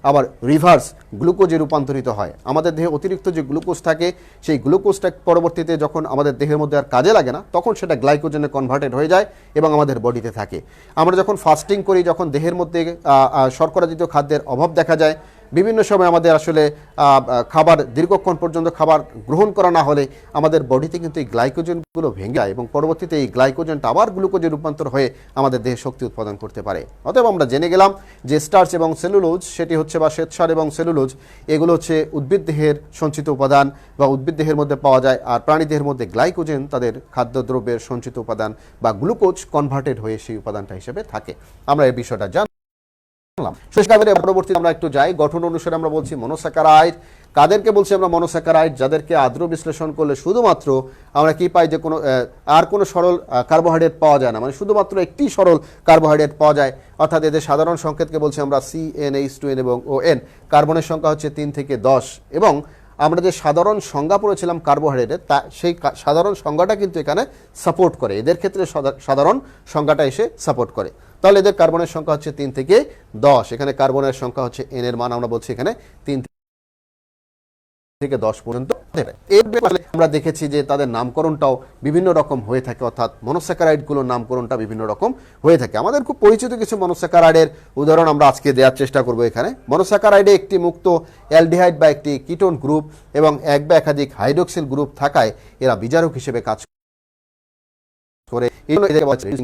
আবার রিভার্স গ্লুকোজে রূপান্তরিত হয়। আমাদের দেহে অতিরিক্ত যে গ্লুকোজ থাকে সেই গ্লুকোজটা পরবর্তীতে যখন আমাদের দেহের মধ্যে আর কাজে লাগে না তখন সেটা গ্লাইকোজেনে কনভার্টেড হয়ে যায় এবং আমাদের বডিতে থাকে। আমরা যখন ফাস্টিং করি, যখন দেহের মধ্যে শর্করাজাত খাদ্যের অভাব দেখা যায়, বিভিন্ন সময় আমাদের আসলে খাবার দীর্ঘক্ষণ পর্যন্ত খাবার গ্রহণ করা না হলে আমাদের বডিতে কিন্তু এই গ্লাইকোজেনগুলো ভেঙে যায় এবং পরবর্তীতে এই গ্লাইকোজেনটা আবার গ্লুকোজে রূপান্তর হয়ে আমাদের দেহে শক্তি উৎপাদন করতে পারে। অতএব আমরা জেনে গেলাম যে স্টার্চ এবং সেলুলোজ সেটি হচ্ছে, বা শ্বেতসার এবং সেলুলোজ এগুলো হচ্ছে উদ্ভিদ দেহের সঞ্চিত উপাদান বা উদ্ভিদ দেহের মধ্যে পাওয়া যায়। আর প্রাণী দেহের মধ্যে গ্লাইকোজেন তাদের খাদ্যদ্রব্যের সঞ্চিত উপাদান বা গ্লুকোজ কনভার্টেড হয়ে সেই উপাদানটা হিসেবে থাকে। আমরা এই বিষয়টা পরবর্তীতে আমরা একটু যাই। গঠন অনুসারে আমরা বলছি মনোস্যাকারাইড। কাদেরকে বলছি আমরা মনোস্যাকারাইড? যাদেরকে আদ্র বিশ্লেষণ করলে শুধুমাত্র আমরা কি পাই যে কোনো সরল কার্বোহাইড্রেট পাওয়া যায় না, মানে শুধুমাত্র একটি সরল কার্বোহাইড্রেট পাওয়া যায়। অর্থাৎ এদের সাধারণ সংকেতকে বলছি আমরা CnH2n এবং ON। কার্বনের সংখ্যা হচ্ছে 3 থেকে 10 এবং আমরা যে সাধারণ সংজ্ঞা পড়েছিলাম কার্বোহাইড্রেটের তা সেই সাধারণ সংজ্ঞাটা কিন্তু এখানে সাপোর্ট করে, এদের ক্ষেত্রে সাধারণ সংজ্ঞাটা এসে সাপোর্ট করে। তাহলে এদের কার্বনের সংখ্যা হচ্ছে 3 থেকে 10। এখানে কার্বনের সংখ্যা হচ্ছে N এর মান আমরা বলছি এখানে 3 থেকে 10 পর্যন্ত। আমরা দেখেছি যে তাদের নামকরণটাও বিভিন্ন রকম হয়ে থাকে, অর্থাৎ মনোস্যাকারাইডগুলোর নামকরণটা বিভিন্ন রকম হয়ে থাকে। আমাদের খুব পরিচিত কিছু মনোস্যাকারাইডের উদাহরণ আমরা আজকে দেওয়ার চেষ্টা করব। এখানে মনোস্যাকারাইডে একটি মুক্ত অ্যালডিহাইড বা একটি কিটোন গ্রুপ এবং এক বা একাধিক হাইড্রোক্সিল গ্রুপ থাকায় এরা বিজারক হিসেবে কাজ করে।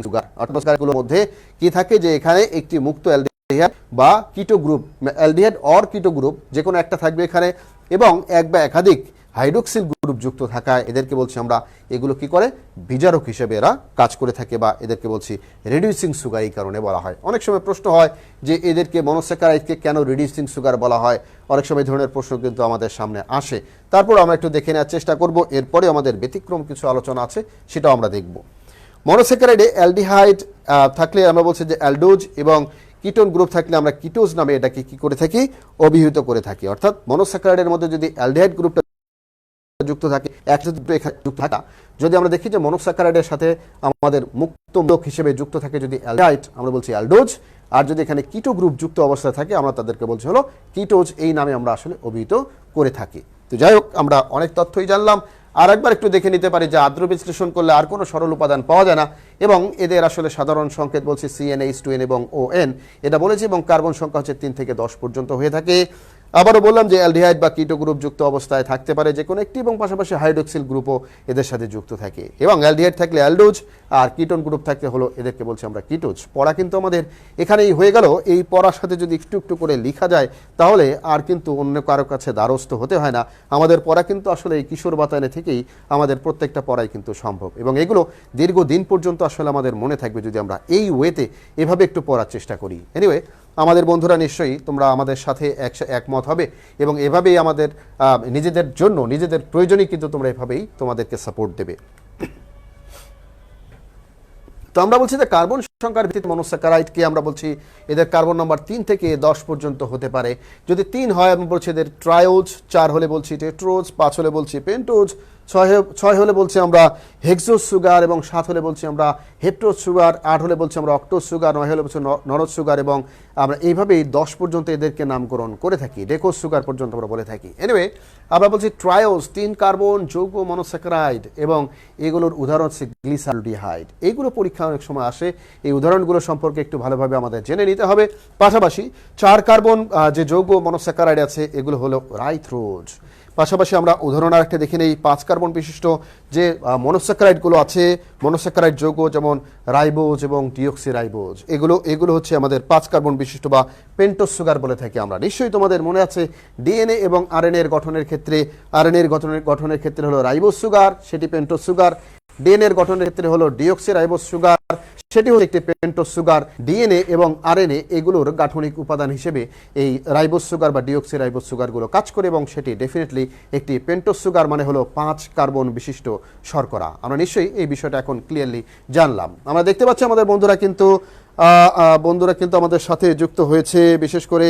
সুগার অর্থাৎ মধ্যে কি থাকে যে এখানে একটি মুক্ত অ্যালডিহাইড বা কিটো গ্রুপ, অ্যালডিহাইড অর কিটো গ্রুপ যে কোনো একটা থাকবে এখানে, এবং এক বা একাধিক হাইড্রোক্সিল গ্রুপ যুক্ত থাকায় এদেরকে বলছি আমরা এগুলো কি করে বিজারক হিসেবে এরা কাজ করে থাকে বা এদেরকে বলছি রিডিউসিং সুগার এই কারণে বলা হয়। অনেক সময় প্রশ্ন হয় যে এদেরকে মনোস্যাকারাইডকে কেন রিডিউসিং সুগার বলা হয়, অনেক সময় এই ধরনের প্রশ্ন কিন্তু আমাদের সামনে আসে। তারপর আমরা একটু দেখে নেওয়ার চেষ্টা করব, এরপরে আমাদের ব্যতিক্রম কিছু আলোচনা আছে সেটাও আমরা দেখব। মনোস্যাকারাইডে অ্যালডিহাইড থাকলে আমরা বলছি যে অ্যালডোজ এবং কিটোন গ্রুপ থাকলে আমরা কিটোজ নামে এটাকে কি করে থাকি অভিহিত করে থাকি। অর্থাৎ মনোস্যাকারাইডের মধ্যে যদি অ্যালডিহাইড গ্রুপটা যুক্ত থাকে একসাথে যুক্ত থাকা, যদি আমরা দেখি যে মনোস্যাকারাইডের সাথে আমাদের মুক্ত মূলক হিসেবে যুক্ত থাকে যদি অ্যালডিহাইড আমরা বলছি অ্যালডোজ, আর যদি এখানে কিটো গ্রুপ যুক্ত অবস্থায় থাকে আমরা তাদেরকে বলছি হলো কিটোজ, এই নামে আমরা আসলে অভিহিত করে থাকি। তো যাই হোক, আমরা অনেক তথ্যই জানলাম। আর একবার একটু দেখে নিতে পারি যে আদ্র বিশ্লেষণ করলে আর কোনো সরল উপাদান পাওয়া যায় না এবং এদের আসলে সাধারণ সংকেত বলছি CnH2n এবং ON এটা বলেছি, এবং কার্বন সংখ্যা হচ্ছে 3 থেকে 10 পর্যন্ত হয়ে থাকে। আবারও বললাম যে অ্যালডিহাইড বা কিটো গ্রুপ যুক্ত অবস্থায় থাকতে পারে যে কোনো একটি, এবং পাশাপাশি হাইড্রোক্সিল গ্রুপও এদের সাথে যুক্ত থাকে, এবং অ্যালডিহাইড থাকলে অ্যালডোজ আর কিটোন গ্রুপ থাকলে হলো এদেরকে বলছি আমরা কিটোজ। পড়া কিন্তু আমাদের এখানেই হয়ে গেল। এই পড়ার সাথে যদি একটু একটু করে লেখা যায় তাহলে আর কিন্তু অন্য কারো কাছে দ্বারস্থ হতে হয় না। আমাদের পড়া কিন্তু আসলে এই কিশোর বাতায়নে থেকেই আমাদের প্রত্যেকটা পড়াই কিন্তু সম্ভব, এবং এগুলো দীর্ঘদিন পর্যন্ত আসলে আমাদের মনে থাকবে যদি আমরা এই ওয়েতে এভাবে একটু পড়ার চেষ্টা করি। এনিওয়ে, আমাদের বন্ধুরা নিশ্চয়ই তোমরা আমাদের সাথে একমত হবে এবং এভাবেই আমাদের নিজেদের জন্য নিজেদের প্রয়োজনই কিন্তু তোমরা এভাবেই তোমাদেরকে সাপোর্ট দেবে। তো আমরা বলছি যে কার্বন সংখ্যার ভিত্তিতে মনোস্যাকারাইডকে আমরা বলছি এদের কার্বন নাম্বার 3 থেকে 10 পর্যন্ত হতে পারে। যদি 3 হয় আমরা বলছি এদের ট্রায়োজ, 4 হলে বলছি টেট্রোজ, 5 হলে বলছি পেন্টোজ, 6 হলে বলছি আমরা হেক্সোজ সুগার, এবং 7 হলে বলছি আমরা হেপ্টোজ সুগার, 8 হলে বলছি আমরা অক্টোজ সুগার, 9 হলে বলছি নরজ সুগার, এবং আমরা এইভাবেই 10 পর্যন্ত এদেরকে নামকরণ করে থাকি, ডেকোজ সুগার পর্যন্ত আমরা বলে থাকি। এনিওয়ে, আমরা বলছি ট্রায়োজ 3 কার্বন যৌগ মনোস্যাকারাইড, এবং এগুলোর উদাহরণ হচ্ছে গ্লিসারডিহাইড। এইগুলো পরীক্ষা অনেক সময় আসে, এই উদাহরণগুলো সম্পর্কে একটু ভালোভাবে আমাদের জেনে নিতে হবে। পাশাপাশি 4 কার্বন যে যৌগ মনোস্যাকারাইড আছে এগুলো হলো রাইথ্রোজ। পাশাপাশি আমরা উদাহরণ আরেকটা দেখে নেই, 5 কার্বন বিশিষ্ট যে মনোস্যাকারাইডগুলো আছে, মনোস্যাকারাইড যৌগ যেমন রাইবোজ এবং ডিঅক্সিরাইবোজ, এগুলো হচ্ছে আমাদের 5 কার্বন বিশিষ্ট বা পেন্টোজ সুগার বলে থাকি আমরা। নিশ্চয়ই তোমাদের মনে আছে ডিএনএ এবং আরএনএ এর গঠনের ক্ষেত্রে হলো রাইবোজ সুগার, সেটি পেন্টোজ সুগার। ডিএনএ এর গঠনের ক্ষেত্রে হলো ডিঅক্সিরাইবোজ সুগার, সেটি হলো একটি পেন্টোজ সুগার। ডিএনএ এবং আরএনএ এগুলোর গাঠনিক উপাদান হিসেবে এই রাইবোজ সুগার বা ডিঅক্সিরাইবোজ সুগারগুলো কাজ করে, এবং সেটি ডেফিনেটলি একটি পেন্টোজ সুগার, মানে হলো 5 কার্বন বিশিষ্ট শর্করা। আমরা নিশ্চয়ই এই বিষয়টা এখন ক্লিয়ারলি জানলাম। আমরা দেখতে পাচ্ছি আমাদের বন্ধুরা কিন্তু আমাদের সাথে যুক্ত হয়েছে। বিশেষ করে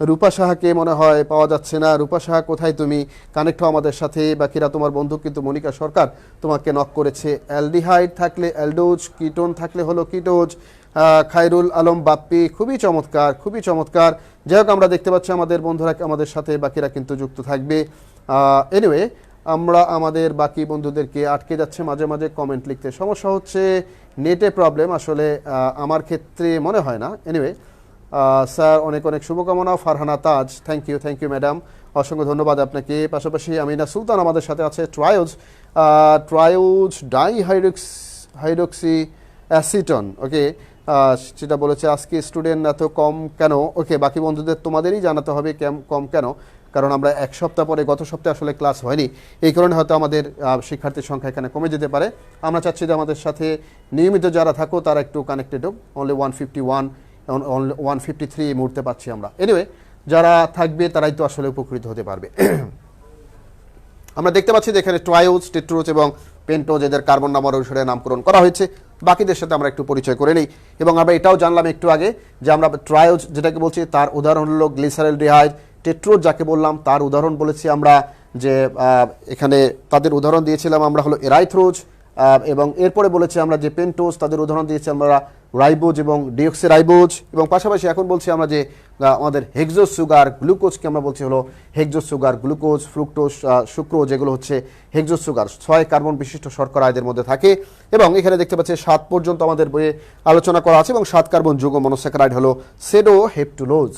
রূপা সাহাকে মনে হয় পাওয়া যাচ্ছে না। রূপা সাহা কোথায় তুমি? কানেক্ট হও আমাদের সাথে। বাকিরা তোমার বন্ধু কিন্তু মনিকা সরকার তোমাকে নক করেছে। অ্যালডিহাইড থাকলে অ্যালডোজ, কিটোন থাকলে হলো কিটোজ। খায়রুল আলম বাপ্পি, খুবই চমৎকার, খুবই চমৎকার। যাই হোক, আমরা দেখতে পাচ্ছি আমাদের বন্ধুরা আমাদের সাথে, বাকিরা কিন্তু যুক্ত থাকবে। এনিওয়ে, আমরা আমাদের বাকি বন্ধুদেরকে আটকে যাচ্ছে মাঝে মাঝে কমেন্ট লিখতে, সমস্যা হচ্ছে, নেটে প্রবলেম আসলে, আমার ক্ষেত্রে মনে হয় না। এনিওয়ে, স্যার অনেক অনেক শুভকামনা। ফারহানা তাজ, থ্যাংক ইউ ম্যাডাম, অসংখ্য ধন্যবাদ আপনাকে। পাশাপাশি আমিনা সুলতান আমাদের সাথে আছে। ট্রায়োজ হাইড্রোক্সি অ্যাসিটন, ওকে, সেটা বলেছে। আজকে স্টুডেন্ট এত কম কেন? ওকে, বাকি বন্ধুদের তোমাদেরই জানাতে হবে কম কেন, কারণ আমরা এক সপ্তাহ পরে, গত সপ্তাহে আসলে ক্লাস হয়নি, এই কারণে হয়তো আমাদের শিক্ষার্থীর সংখ্যা এখানে কমে যেতে পারে। আমরা চাচ্ছি যে আমাদের সাথে নিয়মিত যারা থাকো তারা একটু কানেক্টেড হোক। অনলি 153 এই মুহূর্তে পাচ্ছি আমরা। এনিওয়ে, যারা থাকবে তারাই তো আসলে উপকৃত হতে পারবে। আমরা দেখতে পাচ্ছি যে এখানে ট্রায়োজ, টেট্রোজ এবং পেন্টোজ এদের কার্বন নাম্বার অনুসারে নামকরণ করা হয়েছে। বাকিদের সাথে আমরা একটু পরিচয় করে নিই, এবং আমরা এটাও জানলাম একটু আগে যে আমরা ট্রায়োজ যেটাকে বলছি তার উদাহরণ হলো গ্লিসারডিহাইড। টেট্রোজ যাকে বললাম তার উদাহরণ বলেছি আমরা যে এখানে তাদের উদাহরণ দিয়েছিলাম আমরা হলো এরাইথ্রোজ, এবং এরপরে বলেছি আমরা যে পেন্টোজ, তাদের উদাহরণ দিয়েছি আমরা রাইবোজ এবং ডিঅক্সিরাইবোজ, এবং পাশাপাশি এখন বলছি আমরা যে আমাদের হেক্সোজ সুগার, গ্লুকোজকে আমরা বলছি হলো hexose sugar, glucose, fructose, sucrose, এগুলো হচ্ছে হেক্সোজ সুগার। 6 কার্বন বিশিষ্ট শর্করা এদের মধ্যে থাকে, এবং এখানে দেখতে পাচ্ছি 7 পর্যন্ত আমাদের বইয়ে আলোচনা করা আছে, এবং 7 কার্বন যৌগ মনোস্যাকারাইড হলো সেডো হেপ্টুলোজ।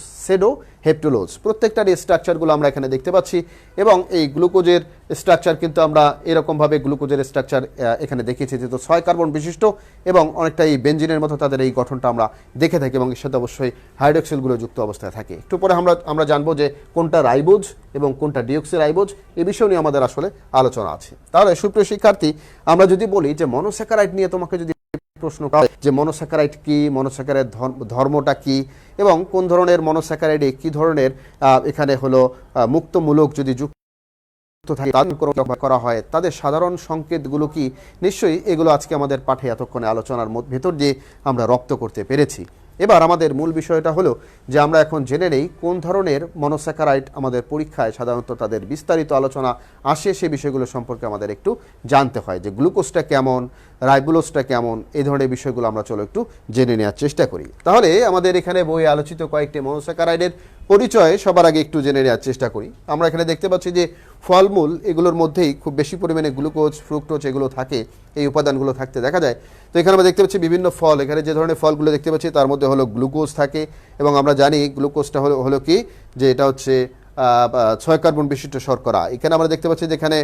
হেপ্টোলোজ। প্রত্যেকটার স্ট্রাকচারগুলো আমরা এখানে দেখতে পাচ্ছি এবং এই গ্লুকোজের স্ট্রাকচার কিন্তু আমরা এরকমভাবে গ্লুকোজের স্ট্রাকচার এখানে দেখিয়েছি, যেহেতু 6 কার্বন বিশিষ্ট এবং অনেকটা এই বেঞ্জিনের মতো তাদের এই গঠনটা আমরা দেখে থাকি এবং এর সাথে অবশ্যই হাইড্রক্সিলগুলো যুক্ত অবস্থায় থাকে। একটু পরে আমরা জানবো যে কোনটা রাইবোজ এবং কোনটা ডিঅক্সি রাইবোজ, এই বিষয় নিয়ে আমাদের আসলে আলোচনা আছে। তাহলে সুপ্রিয় শিক্ষার্থী, আমরা যদি বলি যে মনোস্যাকারাইড নিয়ে তোমাকে যদি প্রশ্ন করা হয় যে মনোস্যাকারাইড কি, মনোস্যাকারাইড ধর্মটা কি এবং কোন ধরনের মনোস্যাকারাইডে কি ধরনের এখানে হলো মুক্তমূলক যদি যুক্ত করা হয়, তাদের সাধারণ সংকেতগুলো কি, নিশ্চয়ই এগুলো আজকে আমাদের পাঠে এতক্ষণে আলোচনার ভেতর দিয়ে আমরা রপ্ত করতে পেরেছি। এবার আমাদের মূল বিষয়টা হলো যে আমরা এখন জেনে নেই কোন ধরনের মনোস্যাকারাইড আমাদের পরীক্ষায় সাধারণত তাদের বিস্তারিত আলোচনা আসে, সেই বিষয়গুলো সম্পর্কে আমাদের একটু জানতে হয় যে গ্লুকোজটা কেমন, রাইবোলোজটা কেমন, এই ধরনের বিষয়গুলো আমরা চলো একটু জেনে নেওয়ার চেষ্টা করি। তাহলে আমাদের এখানে বইয়ে আলোচিত কয়েকটি মনোস্যাকারাইডের পরিচয় সবার আগে একটু জেনে নেওয়ার চেষ্টা করি। আমরা এখানে দেখতে পাচ্ছি যে ফলমূল এগুলোর মধ্যেই খুব বেশি পরিমাণে গ্লুকোজ, ফ্রুক্টোজ এগুলো থাকে, এই উপাদানগুলো থাকতে দেখা যায়। তো এখানে আমরা দেখতে পাচ্ছি বিভিন্ন ফল, এখানে যে ধরনের ফলগুলো দেখতে পাচ্ছি তার মধ্যে হলো গ্লুকোজ থাকে এবং আমরা জানি গ্লুকোজটা হলো কি যে এটা হচ্ছে 6 কার্বন বিশিষ্ট শর্করা। এখানে আমরা দেখতে পাচ্ছি যেখানে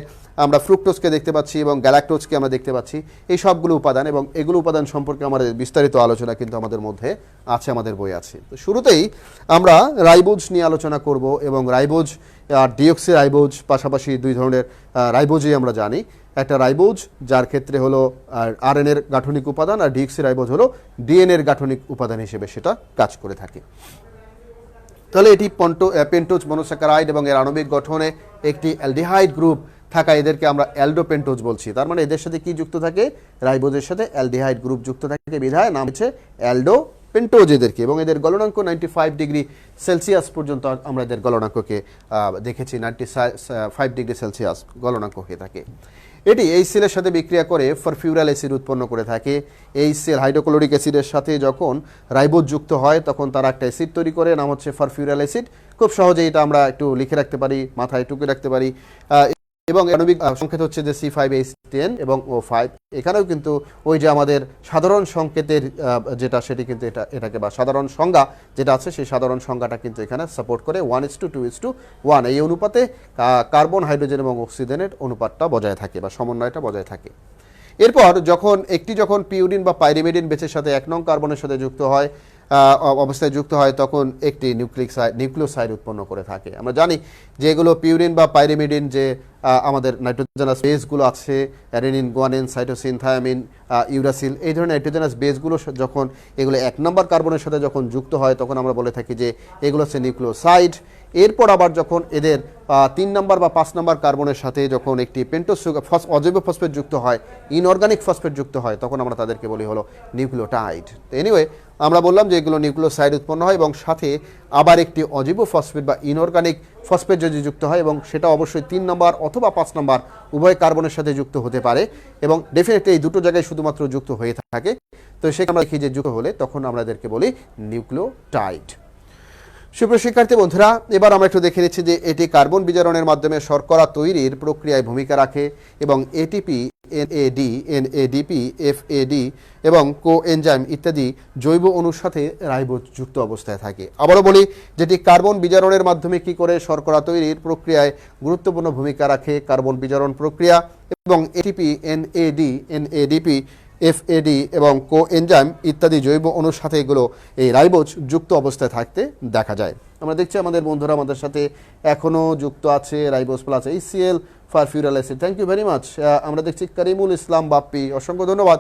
আমরা ফ্রুক্টোজকে দেখতে পাচ্ছি এবং গ্যালাক্টোজকে আমরা দেখতে পাচ্ছি, এই সবগুলো উপাদান এবং এগুলো উপাদান সম্পর্কে আমাদের বিস্তারিত আলোচনা কিন্তু আমাদের মধ্যে আছে, আমাদের বই আছে। তো শুরুতেই আমরা রাইবোজ নিয়ে আলোচনা করব এবং রাইবোজ আর ডিঅক্সি রাইবোজ, পাশাপাশি দুই ধরনের রাইবোজই আমরা জানি। একটা রাইবোজ যার ক্ষেত্রে হলো আরএনএর গাঠনিক উপাদান, আর ডিঅক্সি রাইবোজ হলো ডিএনএর গাঠনিক উপাদান হিসেবে সেটা কাজ করে থাকে। তাহলে এটি পেন্টোজ মনোস্যাকারাইড এবং এর আণবিক গঠনে একটি অ্যালডিহাইড গ্রুপ থাকা এদেরকে আমরা অ্যালডোপেন্টোজ বলছি। তার মানে এদের সাথে কি যুক্ত থাকে, রাইবোজের সাথে অ্যালডিহাইড গ্রুপ যুক্ত থাকে, বিধায় নাম হচ্ছে অ্যালডোপেন্টোজ এদেরকে। এবং এদের গলনাঙ্ক 95 ডিগ্রি সেলসিয়াস পর্যন্ত আমরা এদের গলনাঙ্ককে দেখেছি, 95 ডিগ্রি সেলসিয়াস গলনাঙ্ক হয়ে থাকে। এটি এইচসিএলের সাথে বিক্রিয়া করে ফারফিউরাল অ্যাসিড উৎপন্ন করে থাকে। এইচসিএল হাইড্রোক্লোরিক অ্যাসিডের সাথে যখন রাইবোজ যুক্ত হয় তখন তারা একটা অ্যাসিড তৈরি করে, নাম হচ্ছে ফারফিউরাল অ্যাসিড। খুব সহজেই এটা আমরা একটু লিখে রাখতে পারি, মাথায় টুকে রাখতে পারি। এবং আণবিক সংকেত হচ্ছে যে C5H10 এবং O5। এখানেও কিন্তু ওই যে আমাদের সাধারণ সংকেতের যেটা, সেটি কিন্তু এটাকে বা সাধারণ সংজ্ঞা যেটা আছে সেই সাধারণ সংজ্ঞাটা কিন্তু এখানে সাপোর্ট করে 1:2:1 এই অনুপাতে কার্বন, হাইড্রোজেন এবং অক্সিজেনের অনুপাতটা বজায় থাকে বা সমন্বয়টা বজায় থাকে। এরপর যখন পিউরিন বা পাইরিমিডিন বেসের সাথে 1 নং কার্বনের সাথে যুক্ত হয় অবস্থায় যুক্ত হয় তখন একটি নিউক্লিওসাইড উৎপন্ন করে থাকে। আমরা জানি যে এগুলো পিউরিন বা পাইরিমিডিন যে আমাদের নাইট্রোজেনাস বেসগুলো আছে, adenine, guanine, cytosine, thymine, uracil, এই ধরনের নাইট্রোজেনাস বেসগুলো যখন এগুলো 1 নম্বর কার্বনের সাথে যখন যুক্ত হয় তখন আমরা বলে থাকি যে এগুলো হচ্ছে নিউক্লিওসাইড। এরপর আবার যখন এদের 3 নম্বর বা 5 নম্বর কার্বনের সাথে যখন একটি পেন্টোজ সুগার অজৈব ফসফেট যুক্ত হয়, ইনঅর্গানিক ফসফেট যুক্ত হয়, তখন আমরা তাদেরকে বলি হলো নিউক্লিওটাইড। তো এনিওয়ে আমরা বললাম যে এগুলো নিউক্লিওসাইড উৎপন্ন হয় এবং সাথে আবার একটি অজৈব ফসফেট বা ইনঅর্গানিক ফসফেট যদি যুক্ত হয় এবং সেটা অবশ্যই 3 নম্বর অথবা 5 নম্বর উভয় কার্বনের সাথে যুক্ত হতে পারে এবং ডেফিনেটলি এই দুটো জায়গায় শুধুমাত্র যুক্ত হয়ে থাকে। তো সেখানে আমরা দেখি যে যুক্ত হলে তখন আমরা এদেরকে বলি নিউক্লিওটাইড। সুপ্রিয় শিক্ষার্থী বন্ধুরা, এবার আমরা একটু দেখে নিচ্ছি যে এটি কার্বন বিজারণের মাধ্যমে শর্করা তৈরির প্রক্রিয়ায় ভূমিকা রাখে এবং এটিপি, এনএডি, এনএডিপি, এফএডি এবং কোএনজাইম ইত্যাদি জৈব অণুর সাথে রাইবোজ যুক্ত অবস্থায় থাকে। আবারও বলি, যেটি কার্বন বিজারণের মাধ্যমে কি করে শর্করা তৈরির প্রক্রিয়ায় গুরুত্বপূর্ণ ভূমিকা রাখে কার্বন বিজারণ প্রক্রিয়া, এবং এটিপি, এনএডি, এনএডিপি, এফএডি এবং কোএনজাইম ইত্যাদি জৈব অণুর সাথে এগুলো এই রাইবোজ যুক্ত অবস্থায় থাকতে দেখা যায়। আমরা দেখছি আমাদের বন্ধুরা আমাদের সাথে এখনও যুক্ত আছে ribose plus HCl furfural acid. Thank you very much. আমরা দেখছি করিমুল ইসলাম বাপ্পি, অসংখ্য ধন্যবাদ।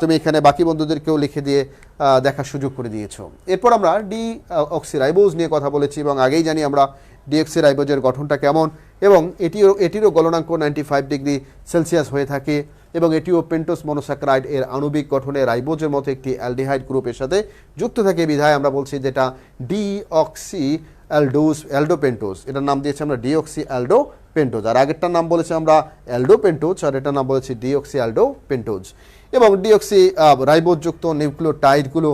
তুমি এখানে বাকি বন্ধুদেরকেও লিখে দিয়ে দেখার সুযোগ করে দিয়েছো। এরপর আমরা ডিঅক্সি রাইবোজ নিয়ে কথা বলেছি এবং আগেই জানি আমরা ডিঅক্সি রাইবোজের গঠনটা কেমন এবং এটিরও গলনাঙ্ক 95 ডিগ্রি সেলসিয়াস হয়ে থাকে এবং এটিও পেন্টোজ মনোস্যাকারাইড এর আণবিক গঠনে রাইবোজের মতো একটি অ্যালডিহাইড গ্রুপের সাথে যুক্ত থাকে, বিধায় আমরা বলছি যেটা ডিঅক্সি অ্যালডোপেন্টোজ। এটার নাম দিয়েছি আমরা ডিঅক্সি অ্যালডোপেন্টোজ, আর আগেরটার নাম বলেছি আমরা অ্যালডোপেন্টোজ আর এটার নাম বলেছি ডিঅক্সি অ্যালডোপেন্টোজ। এবং ডিঅক্সি রাইবোজযুক্ত নিউক্লিওটাইডগুলো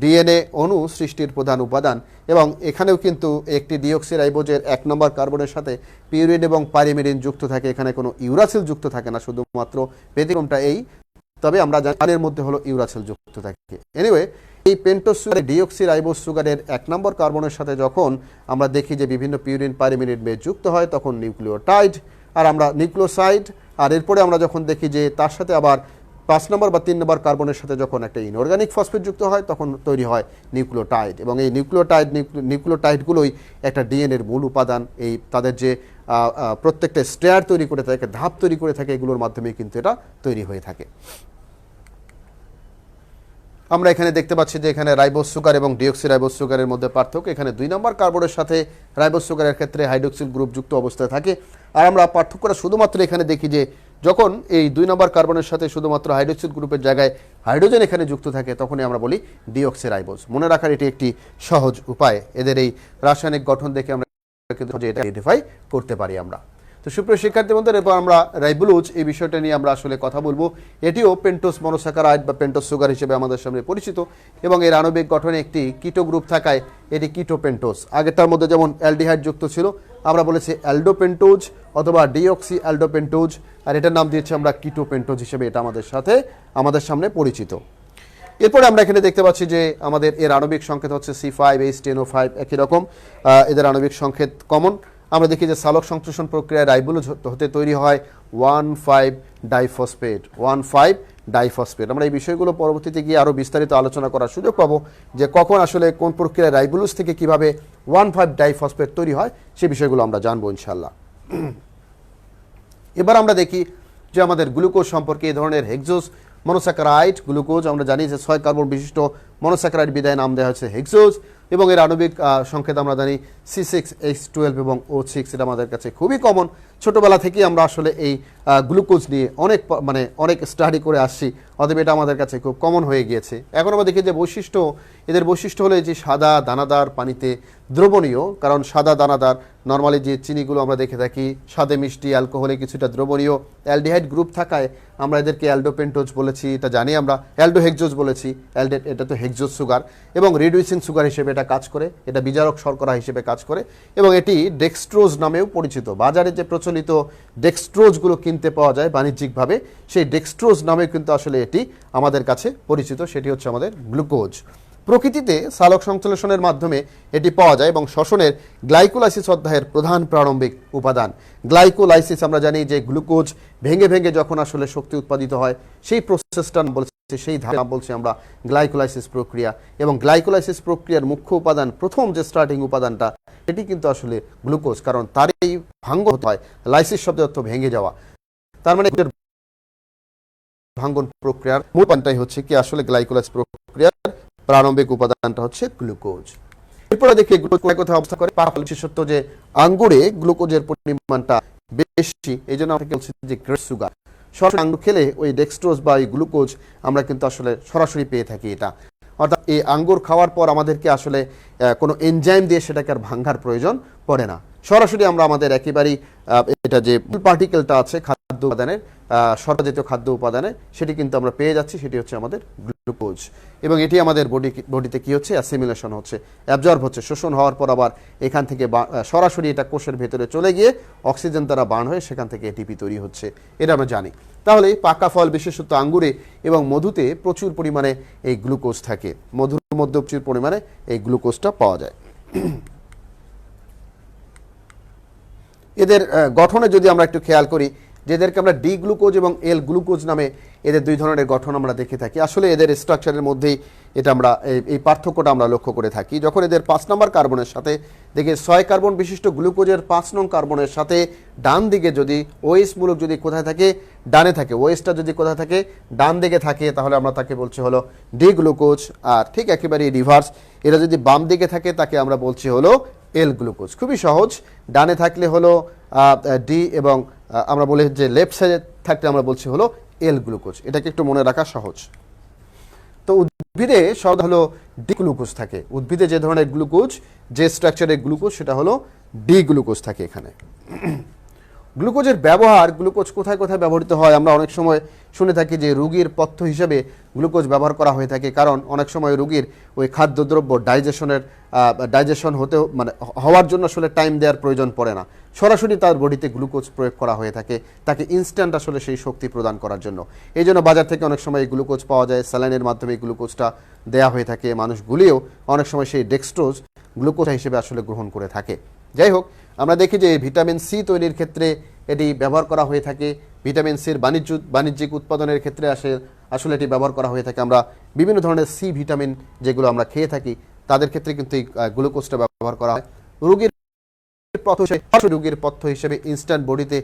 ডিএনএ অণু সৃষ্টির প্রধান উপাদান এবং এখানেও কিন্তু একটি ডিঅক্সি রাইবোজের 1 নম্বর কার্বনের সাথে পিউরিন এবং পাইরিমিডিন যুক্ত থাকে, এখানে কোনো ইউরাসিল যুক্ত থাকে না, শুধুমাত্র ব্যতিক্রমটা এই, তবে আমরা জানি এর মধ্যে হলো ইউরাসিল যুক্ত থাকে। এনিওয়ে এই পেন্টোজ সুগার ডিঅক্সি রাইবোজ সুগারের 1 নম্বর কার্বনের সাথে যখন আমরা দেখি যে বিভিন্ন পিউরিন পাইরিমিডিন বেস যুক্ত হয় তখন নিউক্লিওটাইড আর আমরা নিউক্লিওসাইড, আর এরপরে আমরা যখন দেখি যে তার সাথে আবার 5 নম্বর বা 3 নম্বর কার্বনের সাথে যখন একটা ইনঅর্গানিক ফসফেট যুক্ত হয় তখন তৈরি হয় নিউক্লিওটাইড। এবং এই নিউক্লিওটাইডগুলোই একটা ডিএনএর মূল উপাদান। এই তাদের যে প্রত্যেকটা স্টেয়ার তৈরি করে থাকে, ধাপ তৈরি করে থাকে, এগুলোর মাধ্যমে কিন্তু এটা তৈরি হয়ে থাকে। আমরা এখানে দেখতে পাচ্ছি যে এখানে রাইবোজ সুগার এবং ডিঅক্সি রাইবোজ সুগারের মধ্যে পার্থক্য। এখানে 2 নম্বর কার্বনের সাথে রাইবোজ সুগারের ক্ষেত্রে হাইড্রোক্সিল গ্রুপ যুক্ত অবস্থায় থাকে। আর আমরা পার্থক্যটা শুধুমাত্র এখানে দেখি যে যখন এই 2 নম্বর কার্বনের সাথে শুধুমাত্র হাইড্রোক্সিল গ্রুপের জায়গায় হাইড্রোজেন এখানে যুক্ত থাকে তখনই আমরা বলি ডিঅক্সি রাইবোজ। মনে রাখার এটি একটি সহজ উপায়। এদের এই রাসায়নিক গঠন দেখে আমরা কিন্তু এটা আইডেন্টিফাই করতে পারি আমরা। তো সুপ্রিয় শিক্ষার্থী বন্ধুরা, এরপর আমরা রাইবোলোজ এই বিষয়টা নিয়ে আমরা আসলে কথা বলবো। এটিও পেন্টোজ মনোস্যাকারাইড বা পেন্টোজ সুগার হিসেবে আমাদের সামনে পরিচিত এবং এর আণবিক গঠনে একটি কিটো গ্রুপ থাকায় এটি কিটো পেন্টোজ। আগেরটার মধ্যে যেমন অ্যালডিহাইড যুক্ত ছিল, আমরা বলেছি অ্যালডোপেন্টোজ অথবা ডিঅক্সি অ্যালডোপেন্টোজ, আর এটার নাম দিয়েছি আমরা কিটো পেন্টোজ হিসেবে। এটা আমাদের সামনে পরিচিত। এরপরে আমরা এখানে দেখতে পাচ্ছি যে আমাদের এর আণবিক সংকেত হচ্ছে C5H10O5, একই রকম এদের আণবিক সংকেত কমন। আমরা দেখি যে সালোক সংশ্লেষণ প্রক্রিয়ায় রাইবোলোজ হতে তৈরি হয় 1,5-ডাইফসফেট। আমরা এই বিষয়গুলো পরবর্তীতে গিয়ে আরও বিস্তারিত আলোচনা করার সুযোগ পাবো যে কখন আসলে কোন প্রক্রিয়ায় রাইবোলোজ থেকে কিভাবে 1,5-ডাইফসফেট তৈরি হয় সে বিষয়গুলো আমরা জানবো ইনশাল্লাহ। এবার আমরা দেখি যে আমাদের গ্লুকোজ সম্পর্কে। এই ধরনের হেক্সোজ মনোস্যাকারাইড গ্লুকোজ আমরা জানি যে 6 কার্বন বিশিষ্ট মনোস্যাকারাইড বিদায় নাম দেওয়া হয়েছে হেক্সোজ, এবং এর আণবিক সংকেত আমরা জানি C6H12 এবং O6। এটা আমাদের কাছে খুবই কমন। ছোটবেলা থেকেই আমরা আসলে এই গ্লুকোজ নিয়ে অনেক স্টাডি করে আসছি, অতএব এটা আমাদের কাছে খুব কমন হয়ে গিয়েছে। এখন আমরা দেখি যে এদের বৈশিষ্ট্য হলো যে সাদা দানাদার, পানিতে দ্রবণীয়। কারণ সাদা দানাদার নর্মালি যে চিনিগুলো আমরা দেখে থাকি স্বাদে মিষ্টি, অ্যালকোহলে কিছুটা দ্রবণীয়। অ্যালডিহাইড গ্রুপ থাকায় আমরা এদেরকে অ্যালডোপেন্টোজ বলেছি, এটা জানি আমরা। অ্যালডোহেক্সোজ বলেছি, এটা তো হেক্সোজ সুগার এবং রিডিউসিং সুগার হিসেবে এটা কাজ করে, এটা বিজারক শর্করা হিসেবে কাজ করে এবং এটি ডেক্সট্রোজ নামেও পরিচিত। বাজারে যে প্রচলিত ডেক্সট্রোজগুলো কিনতে পাওয়া যায় বাণিজ্যিকভাবে, সেই ডেক্সট্রোজ নামে কিন্তু আসলে এটি আমাদের কাছে পরিচিত। সেটি হচ্ছে আমাদের গ্লুকোজ। প্রকৃতিতে সালোক সংশ্লেষণের মাধ্যমে এটি পাওয়া যায় এবং শ্বসনের গ্লাইকোলাইসিস অধ্যায়ের প্রধান প্রারম্ভিক উপাদান। গ্লাইকোলাইসিস আমরা জানি যে গ্লুকোজ ভেঙে ভেঙে যখন আসলে শক্তি উৎপাদিত হয় সেই প্রসেসটা বলছে, সেই ধাপ বলছি আমরা গ্লাইকোলাইসিস প্রক্রিয়া। এবং গ্লাইকোলাইসিস প্রক্রিয়ার মুখ্য উপাদান, প্রথম যে স্টার্টিং উপাদানটা, এটি কিন্তু আসলে গ্লুকোজ। কারণ তারই ভাঙ্গন হতে হয়, লাইসিস শব্দের অর্থ ভেঙে যাওয়া। তার মানে ভাঙ্গন প্রক্রিয়ার মূল উপাদানটাই হচ্ছে কি আসলে গ্লাইকোলাইসিস প্রক্রিয়ার প্রারম্ভিক উপাদানটা হচ্ছে গ্লুকোজ। এরপরে দেখি গ্লুকোজ কোথায় অবস্থান করে। বিশেষত যে আঙ্গুরে গ্লুকোজের পরিমাণটা বেশি, এই জন্য আমরা বলছি যে গ্রেট সুগার। সরাসরি আঙ্গুর খেলে ওই ডেক্সট্রোজ বা এই গ্লুকোজ আমরা কিন্তু আসলে সরাসরি পেয়ে থাকি এটা। অর্থাৎ এই আঙ্গুর খাওয়ার পর আমাদেরকে আসলে কোনো এনজাইম দিয়ে সেটাকে আর ভাঙার প্রয়োজন পড়ে না, সরাসরি আমরা আমাদের একেবারেই এটা যে পার্টিকেলটা আছে খাদ্য উপাদানের, শর্করাজাতীয় খাদ্য উপাদানে, সেটি কিন্তু আমরা পেয়ে যাচ্ছি। সেটি হচ্ছে আমাদের গ্লুকোজ এবং এটি আমাদের বডিতে কি হচ্ছে, অ্যাসিমিলেশন হচ্ছে, অ্যাবজর্ব হচ্ছে। শোষণ হওয়ার পর আবার এখান থেকে সরাসরি এটা কোষের ভেতরে চলে গিয়ে অক্সিজেন দ্বারা বার্ন হয়ে সেখান থেকে এটিপি তৈরি হচ্ছে, এটা আমরা জানি। তাহলে পাকা ফল বিশেষত আঙ্গুরে এবং মধুতে প্রচুর পরিমাণে এই গ্লুকোজ থাকে। মধুর মধ্যে প্রচুর পরিমাণে এই গ্লুকোজটা পাওয়া যায়। এদের গঠনে যদি আমরা একটু খেয়াল করি, যেদেরকে আমরা ডি গ্লুকোজ এবং এল গ্লুকোজ নামে এদের 2 ধরনের গঠন আমরা দেখে থাকি। আসলে এদের স্ট্রাকচারের মধ্যেই এটা আমরা এই পার্থক্যটা আমরা লক্ষ্য করে থাকি। যখন এদের 5 নম্বর কার্বনের সাথে দেখে 6 কার্বন বিশিষ্ট গ্লুকোজের 5 নং কার্বনের সাথে ডান দিকে যদি ওএস মূলক যদি কোথায় থাকে, ডানে থাকে, ওএসটা যদি কোথায় থাকে, ডান দিকে থাকে, তাহলে আমরা তাকে বলছি হলো ডি গ্লুকোজ। আর ঠিক একেবারে রিভার্স, এরা যদি বাম দিকে থাকে তাকে আমরা বলছি হলো এল গ্লুকোজ। খুবই সহজ, ডানে থাকলে হলো ডি এবং আমরা বলি যে লেফট সাইডে থাকলে আমরা বলছি হলো এল গ্লুকোজ। এটাকে একটু মনে রাখা সহজ। তো উদ্ভিদে সব হলো ডি গ্লুকোজ থাকে। উদ্ভিদে যে ধরনের গ্লুকোজ, যে স্ট্রাকচারের গ্লুকোজ, সেটা হলো ডি গ্লুকোজ থাকে এখানে। গ্লুকোজের ব্যবহার, গ্লুকোজ কোথায় কোথায় ব্যবহৃত হয় আমরা অনেক সময় শুনে থাকি যে রোগীর পথ্য হিসেবে গ্লুকোজ ব্যবহার করা হয়ে থাকে, কারণ অনেক সময় রোগীর ওই খাদ্যদ্রব্য ডাইজেশন হওয়ার জন্য আসলে টাইম দেওয়ার প্রয়োজন পড়ে না, সরাসরি তার বডিতে গ্লুকোজ প্রয়োগ করা হয়ে থাকে তাকে ইনস্ট্যান্ট আসলে সেই শক্তি প্রদান করার জন্য। এই জন্য বাজার থেকে অনেক সময় গ্লুকোজ পাওয়া যায়, স্যালাইনের মাধ্যমে গ্লুকোজটা দেওয়া হয়ে থাকে, মানুষগুলিও অনেক সময় সেই ডেক্সট্রোজ গ্লুকোজ হিসেবে আসলে গ্রহণ করে থাকে। যাই হোক, আমরা দেখি যে ভিটামিন সি তৈরির ক্ষেত্রে এটি ব্যবহার করা হয়ে থাকে, ভিটামিন সির বাণিজ্যিক উৎপাদনের ক্ষেত্রে আসলে এটি ব্যবহার করা হয়ে থাকে। আমরা বিভিন্ন ধরনের সি ভিটামিন যেগুলো আমরা খেয়ে থাকি তাদের ক্ষেত্রে কিন্তু এই গ্লুকোজটা ব্যবহার করা হয় রোগীর পথ্য হিসেবে ইনস্ট্যান্ট বডিতে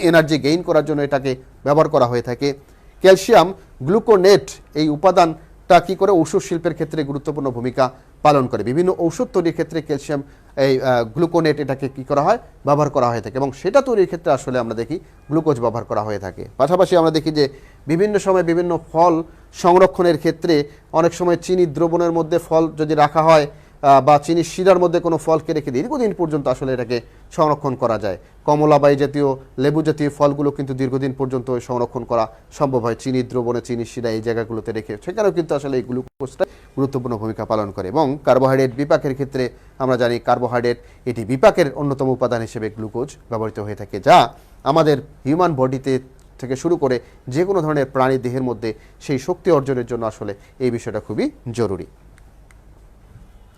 এনার্জি গেইন করার জন্য এটাকে ব্যবহার করা হয়ে থাকে। ক্যালসিয়াম গ্লুকোনেট এই উপাদানটা কি করে ঔষধ শিল্পের ক্ষেত্রে গুরুত্বপূর্ণ ভূমিকা পালন করে, বিভিন্ন ঔষধ তৈরির ক্ষেত্রে ক্যালসিয়াম এই গ্লুকোনেট এটাকে কি করা হয়, ব্যবহার করা হয়ে থাকে, এবং সেটা তৈরির ক্ষেত্রে আসলে আমরা দেখি গ্লুকোজ ব্যবহার করা হয়ে থাকে। পাশাপাশি আমরা দেখি যে বিভিন্ন সময় বিভিন্ন ফল সংরক্ষণের ক্ষেত্রে অনেক সময় চিনি দ্রবণের মধ্যে ফল যদি রাখা হয় বা চিনির শিরার মধ্যে কোনো ফলকে রেখে দীর্ঘদিন পর্যন্ত আসলে এটাকে সংরক্ষণ করা যায়। কমলা বা জাতীয় লেবু জাতীয় ফলগুলো কিন্তু দীর্ঘদিন পর্যন্ত সংরক্ষণ করা সম্ভব হয় চিনির দ্রবণে, চিনির শিরা এই জায়গাগুলোতে রেখে, সেখানেও কিন্তু আসলে এই গ্লুকোজটা গুরুত্বপূর্ণ ভূমিকা পালন করে। এবং কার্বোহাইড্রেট বিপাকের ক্ষেত্রে আমরা জানি কার্বোহাইড্রেট এটি বিপাকের অন্যতম উপাদান হিসেবে গ্লুকোজ ব্যবহৃত হয়ে থাকে, যা আমাদের হিউম্যান বডিতে থেকে শুরু করে যে কোনো ধরনের প্রাণী দেহের মধ্যে সেই শক্তি অর্জনের জন্য আসলে এই বিষয়টা খুবই জরুরি।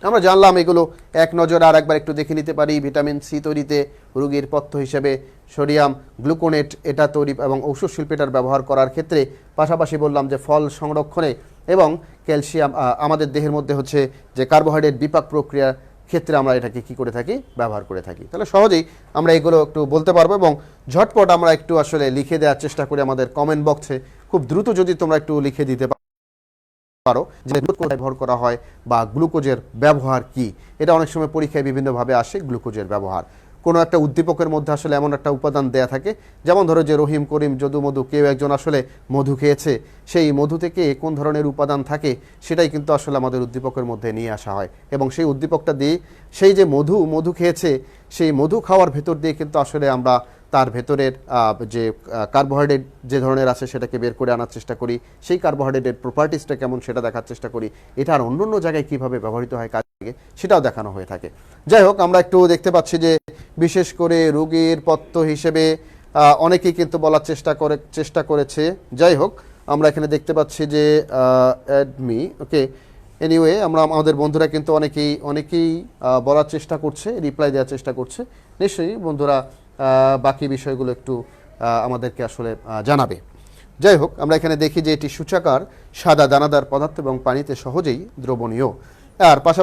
আমরা জানলাম এগুলো এক নজরে আর একবার একটু দেখে নিতে পারি। ভিটামিন সি তৈরিতে রোগীর পথ্য হিসেবে সোডিয়াম গ্লুকোনেট এটা তৈরি এবং ঔষধ শিল্পে এটার ব্যবহার করার ক্ষেত্রে, পাশাপাশি বললাম যে ফল সংরক্ষণে এবং ক্যালসিয়াম আমাদের দেহের মধ্যে হচ্ছে যে কার্বোহাইড্রেট বিপাক প্রক্রিয়ার ক্ষেত্রে আমরা এটাকে কি করে থাকি, ব্যবহার করে থাকি। তাহলে সহজেই আমরা এগুলো একটু বলতে পারবো এবং ঝটপট আমরা একটু আসলে লিখে দেওয়ার চেষ্টা করি আমাদের কমেন্ট বক্সে। খুব দ্রুত যদি তোমরা একটু লিখে দিতে পারো যে গ্লুকোজ ব্যবহার করা হয় বা গ্লুকোজের ব্যবহার কি, এটা অনেক সময় পরীক্ষায় বিভিন্নভাবে আসে। গ্লুকোজের ব্যবহার কোনো একটা উদ্দীপকের মধ্যে আসলে এমন একটা উপাদান দেয়া থাকে, যেমন ধরো যে রহিম করিম যদু মধু, কেউ একজন আসলে মধু খেয়েছে, সেই মধু থেকে কোন ধরনের উপাদান থাকে সেটাই কিন্তু আসলে আমাদের উদ্দীপকের মধ্যে নিয়ে আসা হয়, এবং সেই উদ্দীপকটা দিয়ে সেই যে মধু খেয়েছে সেই মধু খাওয়ার ভেতর দিয়ে কিন্তু আসলে আমরা তার ভেতরের যে কার্বোহাইড্রেট যে ধরনের আছে সেটাকে বের করে আনার চেষ্টা করি, সেই কার্বোহাইড্রেটের প্রপার্টিসটা কেমন সেটা দেখার চেষ্টা করি, এটা আর অন্য অন্য জায়গায় কীভাবে ব্যবহৃত হয় কাজে সেটাও দেখানো হয়ে থাকে। যাই হোক, আমরা একটু দেখতে পাচ্ছি যে বিশেষ করে রোগীর পথ্য হিসেবে অনেকেই কিন্তু বলার চেষ্টা করেছে। যাই হোক, আমরা এখানে দেখতে পাচ্ছি যে অ্যাডমি ওকে এনিওয়ে আমরা আমাদের বন্ধুরা কিন্তু অনেকেই বলার চেষ্টা করছে, রিপ্লাই দেওয়ার চেষ্টা করছে। নিশ্চয়ই বন্ধুরা বাকি বিষয়গুলো একটু আমাদেরকে আসলে জানাবে। যাই হোক, আমরা এখানে দেখি যে এটি সূচাকার সাদা দানাদার পদার্থ এবং পানিতে সহজেই দ্রবণীয়। আর পাশাপাশি